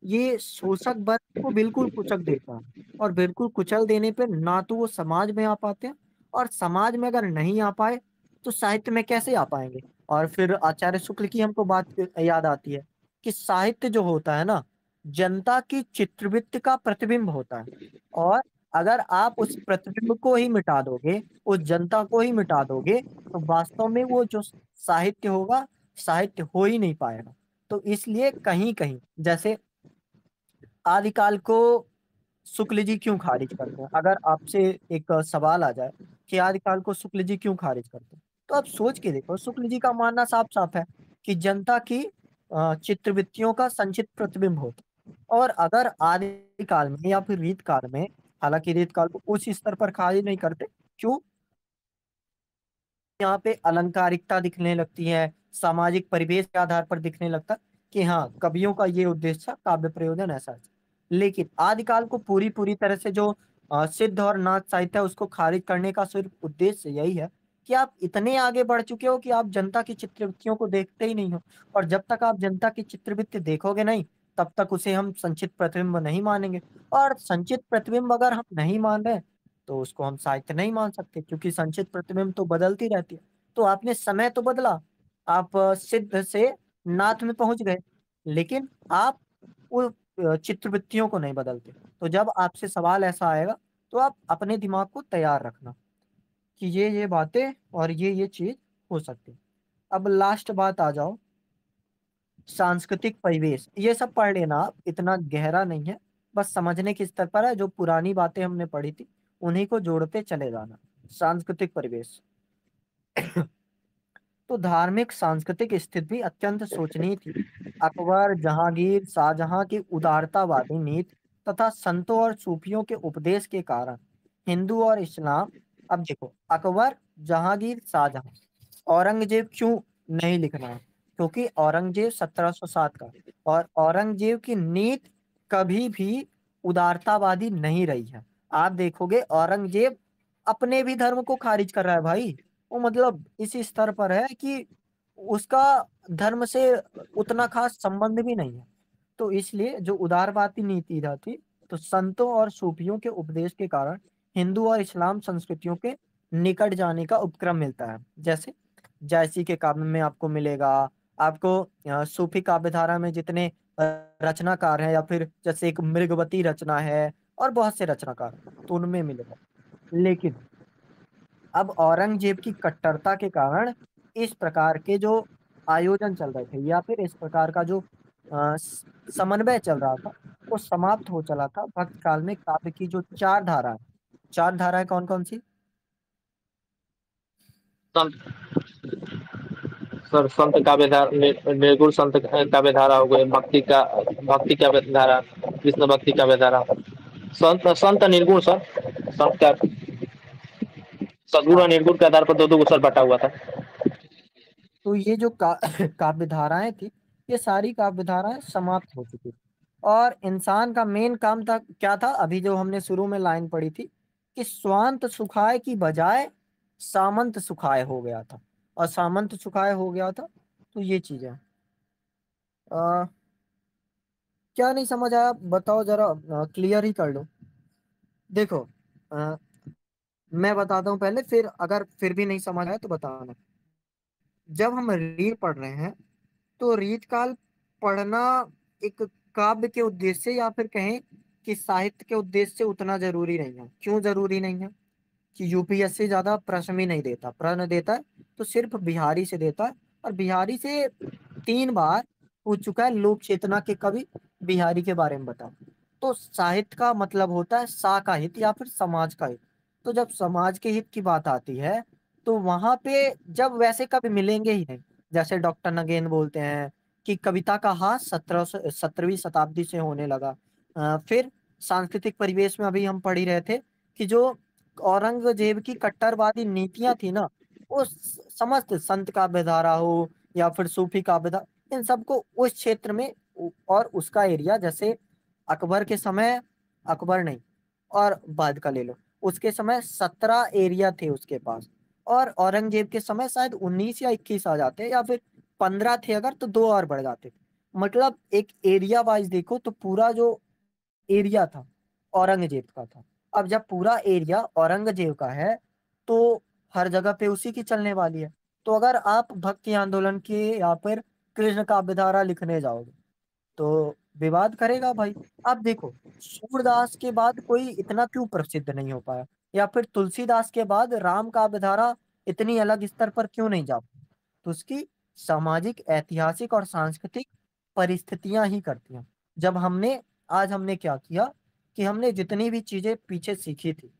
ये शोषक वर्ग को बिल्कुल कुचल देता है। और बिल्कुल कुचल देने पे ना तो वो समाज में आ पाते हैं, और समाज में अगर नहीं आ पाए तो साहित्य में कैसे आ पाएंगे। और फिर आचार्य शुक्ल की हमको बात याद आती है कि साहित्य जो होता है ना, जनता की चित्रवृत्ति का प्रतिबिंब होता है। और अगर आप उस प्रतिबिंब को ही मिटा दोगे, उस जनता को ही मिटा दोगे, तो वास्तव में वो जो साहित्य होगा, साहित्य हो ही नहीं पाएगा। तो इसलिए कहीं कहीं जैसे आदिकाल को शुक्ल जी क्यों खारिज करते हैं, अगर आपसे एक सवाल आ जाए कि आदिकाल को शुक्ल जी क्यों खारिज करते हैं, तो आप सोच के देखो। शुक्ल जी का मानना साफ साफ है कि जनता की चित्रवृत्तियों का संचित प्रतिबिंब होता है। और अगर आदिकाल में या फिर रीत काल में, हालांकि रीत काल को उस स्तर पर खारिज नहीं करते, क्यों, यहाँ पे अलंकारिकता दिखने लगती है, सामाजिक परिवेश के आधार पर दिखने लगता है कि हाँ, कवियों का ये उद्देश्य था, काव्य प्रयोजन ऐसा है। लेकिन आदिकाल को पूरी पूरी तरह से जो सिद्ध और नाथ साहित्य है उसको खारिज करने का सिर्फ उद्देश्य यही है कि आप इतने आगे बढ़ चुके हो कि आप जनता की चित्रवृत्तियों को देखते ही नहीं हो। और जब तक आप जनता की चित्रवृत्ति देखोगे नहीं, तब तक उसे हम संचित प्रतिबिंब नहीं मानेंगे। और संचित प्रतिबिंब अगर हम नहीं मान रहे, तो उसको हम साहित्य नहीं मान सकते, क्योंकि संचित प्रतिबिंब तो बदलती रहती है। तो आपने समय तो बदला, आप सिद्ध से नाथ में पहुंच गए, लेकिन आप वो चित्रवृत्तियों को नहीं बदलते। तो जब आपसे सवाल ऐसा आएगा, तो आप अपने दिमाग को तैयार रखना कि ये बातें और ये चीज हो सकती है। अब लास्ट बात आ जाओ, सांस्कृतिक परिवेश। ये सब पढ़ लेना आप, इतना गहरा नहीं है, बस समझने के स्तर पर है। जो पुरानी बातें हमने पढ़ी थी उन्हीं को जोड़ते चले जाना। सांस्कृतिक परिवेश, तो धार्मिक सांस्कृतिक स्थिति भी अत्यंत शोचनीय थी। अकबर, जहांगीर, शाहजहां की उदारतावादी नीति तथा संतों और सूफियों के उपदेश के कारण हिंदू और इस्लाम। अब देखो, अकबर, जहांगीर, शाहजहां, औरंगजेब क्यों नहीं लिखना है, क्योंकि औरंगजेब 1707 का, और औरंगजेब की नीति कभी भी उदारतावादी नहीं रही है। आप देखोगे औरंगजेब अपने भी धर्म को खारिज कर रहा है भाई। वो मतलब इस स्तर पर है कि उसका धर्म से उतना खास संबंध भी नहीं है। तो इसलिए जो उदारवादी नीति थी, तो संतों और सूफियों के उपदेश के कारण हिंदू और इस्लाम संस्कृतियों के निकट जाने का उपक्रम मिलता है। जैसे जायसी के काव्य में आपको मिलेगा, आपको सूफी काव्यधारा में जितने रचनाकार हैं, या फिर जैसे एक मृगवती रचना है और बहुत से रचनाकार, तो उनमें मिलेगा। लेकिन अब औरंगजेब की कट्टरता के कारण इस प्रकार के जो आयोजन चल रहे थे, या फिर इस प्रकार का जो समन्वय चल रहा था, वो समाप्त हो चला था। भक्त काल में काव्य की जो चार धारा है, चार धाराएं कौन कौन सी। संत सर, संत काव्यधारा, निर्गुण संत काव्यधारा हो गए, भक्ति काव्यधारा, कृष्ण भक्ति काव्यधारा, संत संत निर्गुण सर, संत का सद्गुण हाँ, और निर्गुण के आधार पर दो दो सर बटा हुआ था। तो ये जो काव्य धाराएं थी, ये सारी काव्य धाराएं समाप्त हो चुकी थी। और इंसान का मेन काम था क्या था, अभी जो हमने शुरू में लाइन पढ़ी थी कि स्वांत सुखाय की बजाय सामंत सुखाए हो गया था, और सामंत सुखाए हो गया था। तो ये चीज है। आ, क्या नहीं समझ आया बताओ जरा, क्लियर ही कर लो। देखो, अ, मैं बताता हूँ पहले, फिर अगर फिर भी नहीं समझ आया तो बताना। जब हम रीत पढ़ रहे हैं, तो रीत काल पढ़ना एक काव्य के उद्देश्य से, या फिर कहें कि साहित्य के उद्देश्य से उतना जरूरी नहीं है। क्यों जरूरी नहीं है? कि यूपीएससी ज्यादा प्रश्न भी नहीं देता, प्रश्न देता है तो सिर्फ बिहारी से देता है। और बिहारी से 3 बार पूछ चुका है, लोक चेतना के कवि बिहारी के बारे में बताओ। तो साहित्य का मतलब होता है सा का हित या फिर समाज का हित। तो जब समाज के हित की बात आती है, तो वहां पे जब वैसे कभी मिलेंगे ही नहीं। जैसे डॉक्टर नगेन बोलते हैं कि कविता का हास 17वीं शताब्दी से होने लगा। फिर सांस्कृतिक परिवेश में अभी हम पढ़ ही रहे थे कि जो औरंगजेब की कट्टरवादी नीतियां थी ना, वो समस्त संत काव्य धारा हो या फिर सूफी काव्य धारा, इन सबको उस क्षेत्र में और उसका एरिया, जैसे अकबर के समय, अकबर नहीं और बाद का ले लो, उसके समय 17 एरिया थे उसके पास। और औरंगजेब के समय शायद 19 या 21 आ जाते, या फिर 15 थे अगर तो 2 और बढ़ जाते। मतलब एक एरिया वाइज देखो तो पूरा जो एरिया था औरंगजेब का था। अब जब पूरा एरिया औरंगजेब का है, तो हर जगह पे उसी की चलने वाली है। तो अगर आप भक्ति आंदोलन के या फिर कृष्ण काव्य धारा लिखने जाओगे, तो विवाद करेगा भाई। अब देखो, सूरदास के बाद कोई इतना क्यों प्रसिद्ध नहीं हो पाया, या फिर तुलसीदास के बाद राम काव्य धारा इतनी अलग स्तर पर क्यों नहीं जा पाई? तो उसकी सामाजिक, ऐतिहासिक और सांस्कृतिक परिस्थितियां ही करती हैं। जब हमने आज हमने क्या किया कि हमने जितनी भी चीजें पीछे सीखी थी,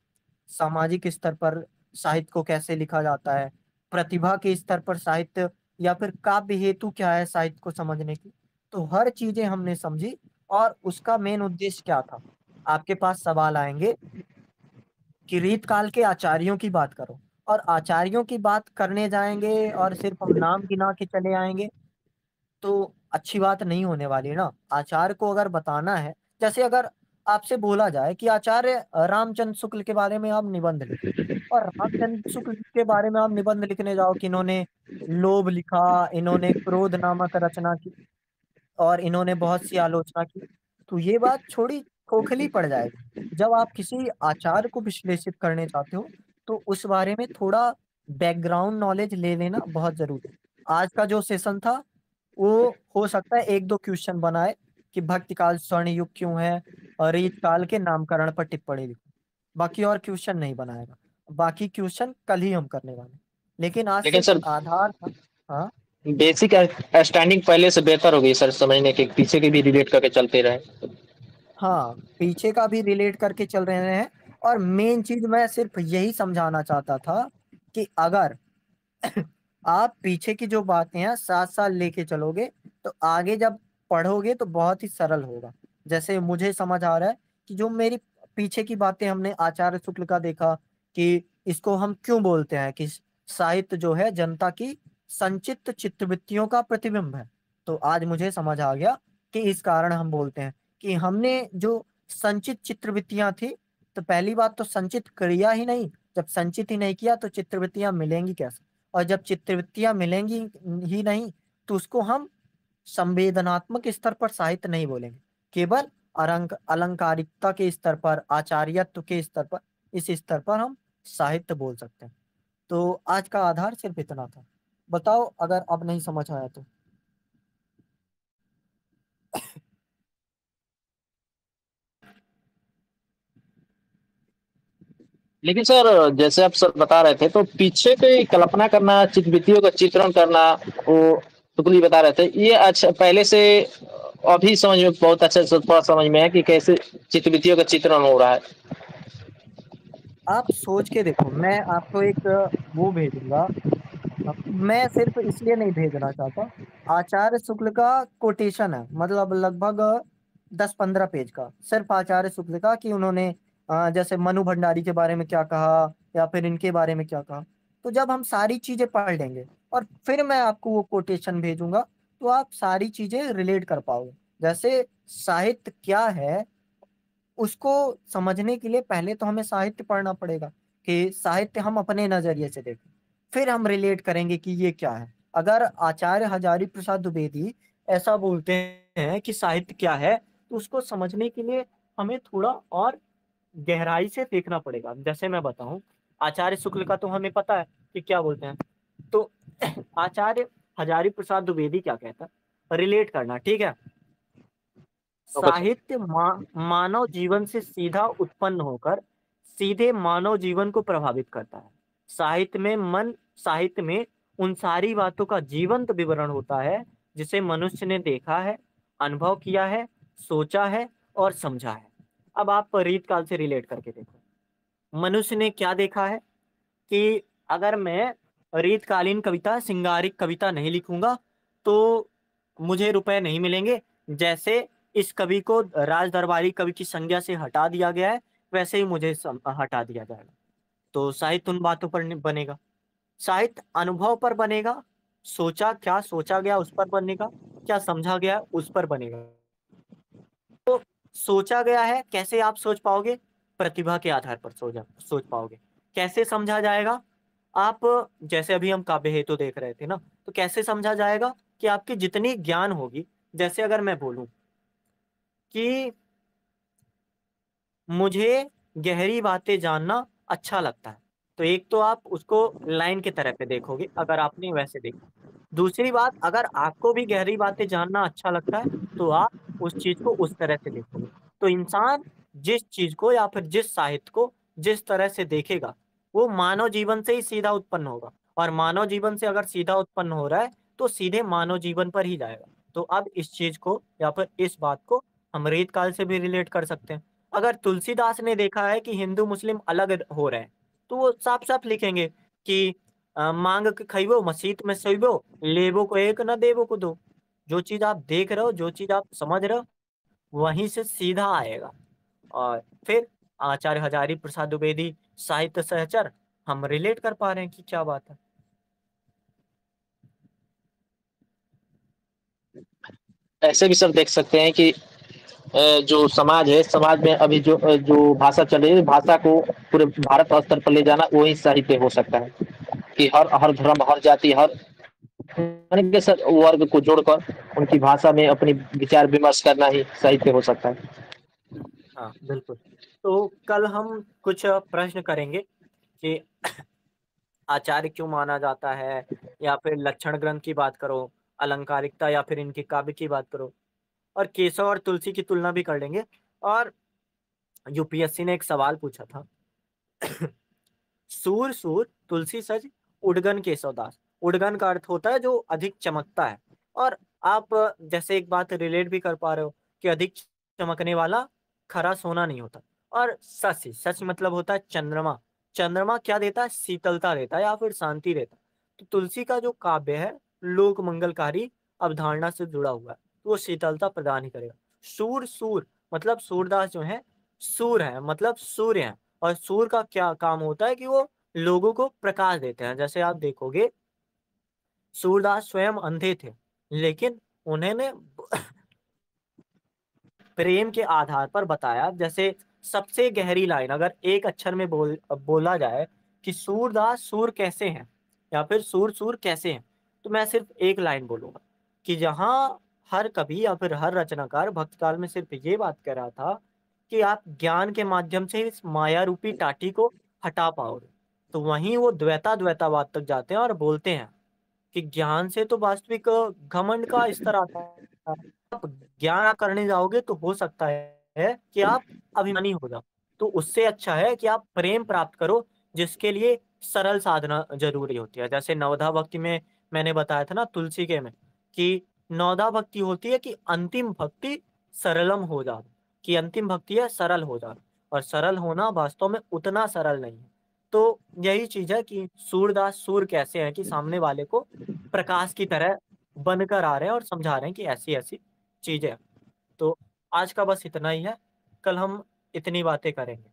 सामाजिक स्तर पर साहित्य को कैसे लिखा जाता है, प्रतिभा के स्तर पर साहित्य, या फिर काव्य हेतु क्या है साहित्य को समझने की, तो हर चीजें हमने समझी। और उसका मेन उद्देश्य क्या था? आपके पास सवाल आएंगे कि रीत काल के आचार्यों की बात करो, और आचार्यों की बात करने जाएंगे और सिर्फ हम नाम गिना के चले आएंगे, तो अच्छी बात नहीं होने वाली ना। आचार्य को अगर बताना है, जैसे अगर आपसे बोला जाए कि आचार्य रामचंद्र शुक्ल के बारे में आप निबंध लिखो, और रामचंद्र शुक्ल के बारे में आप निबंध लिखने जाओ कि इन्होंने लोभ लिखा, इन्होंने क्रोध नामक रचना की, और इन्होंने बहुत सी आलोचना की, तो ये बात छोड़ी खोखली पड़ जाएगी। जब आप किसी आचार को विश्लेषित करने चाहते हो, तो उस बारे में थोड़ा बैकग्राउंड नॉलेज ले लेना बहुत जरूरी है। आज का जो सेशन था, वो हो सकता है 1-2 क्वेश्चन बनाए कि भक्ति काल स्वर्ण युग क्यों है, और रीत काल के नामकरण पर टिप्पणी लिखो। बाकी और क्वेश्चन नहीं बनाएगा। बाकी क्वेश्चन कल ही हम करने वाले हैं। लेकिन आज लेकिन सिर्फ सर आधार था। हाँ। बेसिक अंडरस्टैंडिंग पहले से बेहतर हो गई सर, समझने के पीछे के भी रिलेट करके चलते रहे। हाँ, पीछे का भी रिलेट करके चल रहे हैं। और मेन चीज मैं सिर्फ यही समझाना चाहता था कि अगर आप पीछे की जो बातें हैं साथ साथ लेके चलोगे, तो आगे जब पढ़ोगे तो बहुत ही सरल होगा। जैसे मुझे समझ आ रहा है कि जो मेरी पीछे की बातें, हमने आचार्य शुक्ल का देखा कि इसको हम क्यों बोलते हैं कि साहित्य जो है जनता की संचित चित्तवृत्तियों का प्रतिबिंब है। तो आज मुझे समझ आ गया कि इस कारण हम बोलते हैं कि हमने जो संचित चित्रवृत्तियां थी, तो पहली बात तो संचित क्रिया ही नहीं, जब संचित ही नहीं किया तो चित्रवृत्तियां मिलेंगी कैसे? और जब चित्रवृत्तियां मिलेंगी ही नहीं, तो उसको हम संवेदनात्मक स्तर पर साहित्य नहीं बोलेंगे, केवल अलंकारिकता के स्तर पर, आचार्यत्व के स्तर पर, इस स्तर पर हम साहित्य बोल सकते हैं। तो आज का आधार सिर्फ इतना था। बताओ अगर अब नहीं समझ आया तो। लेकिन सर जैसे आप सर बता रहे थे, तो पीछे की कल्पना करना, चित्रवृत्तियों का चित्रण करना, वो टुकली बता रहे थे, ये अच्छा पहले से अभी समझ में बहुत अच्छे से थोड़ा समझ में है कि कैसे चित्रवृत्तियों का चित्रण हो रहा है। आप सोच के देखो, मैं आपको एक वो भेजूंगा। मैं सिर्फ इसलिए नहीं भेजना चाहता, आचार्य शुक्ल का कोटेशन है, मतलब लगभग 10-15 पेज का, सिर्फ आचार्य शुक्ल का कि उन्होंने जैसे मनु भंडारी के बारे में क्या कहा, या फिर इनके बारे में क्या कहा। तो जब हम सारी चीजें पढ़ लेंगे और फिर मैं आपको वो कोटेशन भेजूंगा, तो आप सारी चीजें रिलेट कर पाओगे। जैसे साहित्य क्या है, उसको समझने के लिए पहले तो हमें साहित्य पढ़ना पड़ेगा कि साहित्य हम अपने नजरिए से देखें, फिर हम रिलेट करेंगे कि ये क्या है। अगर आचार्य हजारी प्रसाद द्विवेदी ऐसा बोलते हैं कि साहित्य क्या है, तो उसको समझने के लिए हमें थोड़ा और गहराई से देखना पड़ेगा। जैसे मैं बताऊं, आचार्य शुक्ल का तो हमें पता है कि क्या बोलते हैं। तो आचार्य हजारी प्रसाद द्विवेदी क्या कहता है, रिलेट करना, ठीक है। Okay sir. साहित्य मानव जीवन से सीधा उत्पन्न होकर सीधे मानव जीवन को प्रभावित करता है। साहित्य में उन सारी बातों का जीवंत विवरण होता है जिसे मनुष्य ने देखा है, अनुभव किया है, सोचा है और समझा है। अब आप रीत काल से रिलेट करके देखो, मनुष्य ने क्या देखा है कि अगर मैं रीतकालीन कविता, सिंगारिक कविता नहीं लिखूंगा तो मुझे रुपए नहीं मिलेंगे। जैसे इस कवि को राज दरबारी कवि की संज्ञा से हटा दिया गया है, वैसे ही मुझे हटा दिया जाएगा। तो साहित्य उन बातों पर बनेगा। साहित्य अनुभव पर बनेगा, सोचा क्या सोचा गया उस पर बनेगा, क्या समझा गया उस पर बनेगा। सोचा गया है, कैसे आप सोच पाओगे? प्रतिभा के आधार पर सोच पाओगे। कैसे समझा जाएगा? आप, जैसे अभी हम काव्य हेतु देख रहे थे ना, तो कैसे समझा जाएगा कि आपकी जितनी ज्ञान होगी। जैसे अगर मैं बोलूं कि मुझे गहरी बातें जानना अच्छा लगता है, तो एक तो आप उसको लाइन के तरह पे देखोगे अगर आपने वैसे देखा। दूसरी बात, अगर आपको भी गहरी बातें जानना अच्छा लगता है तो आप उस चीज को उस तरह से देखोगे। तो इंसान जिस चीज को या फिर जिस साहित्य को जिस तरह से देखेगा, वो मानव जीवन से ही सीधा उत्पन्न होगा। और मानव जीवन से अगर सीधा उत्पन्न हो रहा है तो सीधे मानव जीवन पर ही जाएगा। तो अब इस चीज को या फिर इस बात को हम रीत काल से भी रिलेट कर सकते हैं। अगर तुलसीदास ने देखा है कि हिंदू मुस्लिम अलग हो रहे हैं, तो वो साफ साफ लिखेंगे कि मांग के खइबो मसीत में सोइबो, लेबो को एक न देबो को दो। जो चीज आप देख रहे हो, जो चीज आप समझ रहे हो, वहीं से सीधा आएगा। और फिर आचार्य हजारी प्रसाद द्विवेदी साहित्य सहचर, हम रिलेट कर पा रहे हैं कि क्या बात है। ऐसे भी सब देख सकते हैं कि जो समाज है, समाज में अभी जो भाषा चल रही है, भाषा को पूरे भारत स्तर पर ले जाना वही साहित्य हो सकता है। कि हर हर धर्म, हर जाति, हर यानी कि सर वर्ग को जोड़कर उनकी भाषा में अपनी विचार विमर्श करना ही साहित्य हो सकता है। हाँ बिल्कुल। तो कल हम कुछ प्रश्न करेंगे कि आचार्य क्यों माना जाता है, या फिर लक्षण ग्रंथ की बात करो, अलंकारिकता या फिर इनकी काव्य की बात करो, और केशव और तुलसी की तुलना भी कर लेंगे। और यूपीएससी ने एक सवाल पूछा था, सूर सूर तुलसी सज उडगन केशवदास। उडगन का अर्थ होता है जो अधिक चमकता है। और आप जैसे एक बात रिलेट भी कर पा रहे हो कि अधिक चमकने वाला खरा सोना नहीं होता। और शशि, शशि मतलब होता है चंद्रमा। चंद्रमा क्या देता है? शीतलता देता है या फिर शांति देता है। तो तुलसी का जो काव्य है लोक मंगलकारी अवधारणा से जुड़ा हुआ है, तो वो शीतलता प्रदान ही करेगा। सूर सूर मतलब सूरदास जो है, सूर है मतलब सूर्य है। और सूर्य का क्या काम होता है कि वो लोगों को प्रकाश देते हैं। जैसे आप देखोगे, सूरदास स्वयं अंधे थे, लेकिन उन्होंने प्रेम के आधार पर बताया। जैसे सबसे गहरी लाइन अगर एक अक्षर में बोला जाए कि सूरदास सूर कैसे हैं या फिर सूर सूर कैसे हैं, तो मैं सिर्फ एक लाइन बोलूंगा कि जहां हर कवि या फिर हर रचनाकार भक्त काल में सिर्फ ये बात कह रहा था कि आप ज्ञान के माध्यम से इस माया रूपी टाटी को हटा पाओगे, तो वहीं वो द्वैतावाद तक जाते हैं और बोलते हैं कि ज्ञान से तो वास्तविक घमंड का स्तर आता है। आप ज्ञान करने जाओगे तो हो सकता है कि आप अभिमानी हो जाओ। तो उससे अच्छा है कि आप प्रेम प्राप्त करो, जिसके लिए सरल साधना जरूरी होती है। जैसे नवधा भक्ति में मैंने बताया था ना, तुलसी के में, कि नवधा भक्ति होती है कि अंतिम भक्ति सरलम हो जाओ, कि अंतिम भक्ति है सरल हो जाओ। और सरल होना वास्तव में उतना सरल नहीं है। तो यही चीज है कि सूरदास सूर कैसे हैं कि सामने वाले को प्रकाश की तरह बनकर आ रहे हैं और समझा रहे हैं कि ऐसी ऐसी चीजें हैं। तो आज का बस इतना ही है, कल हम इतनी बातें करेंगे।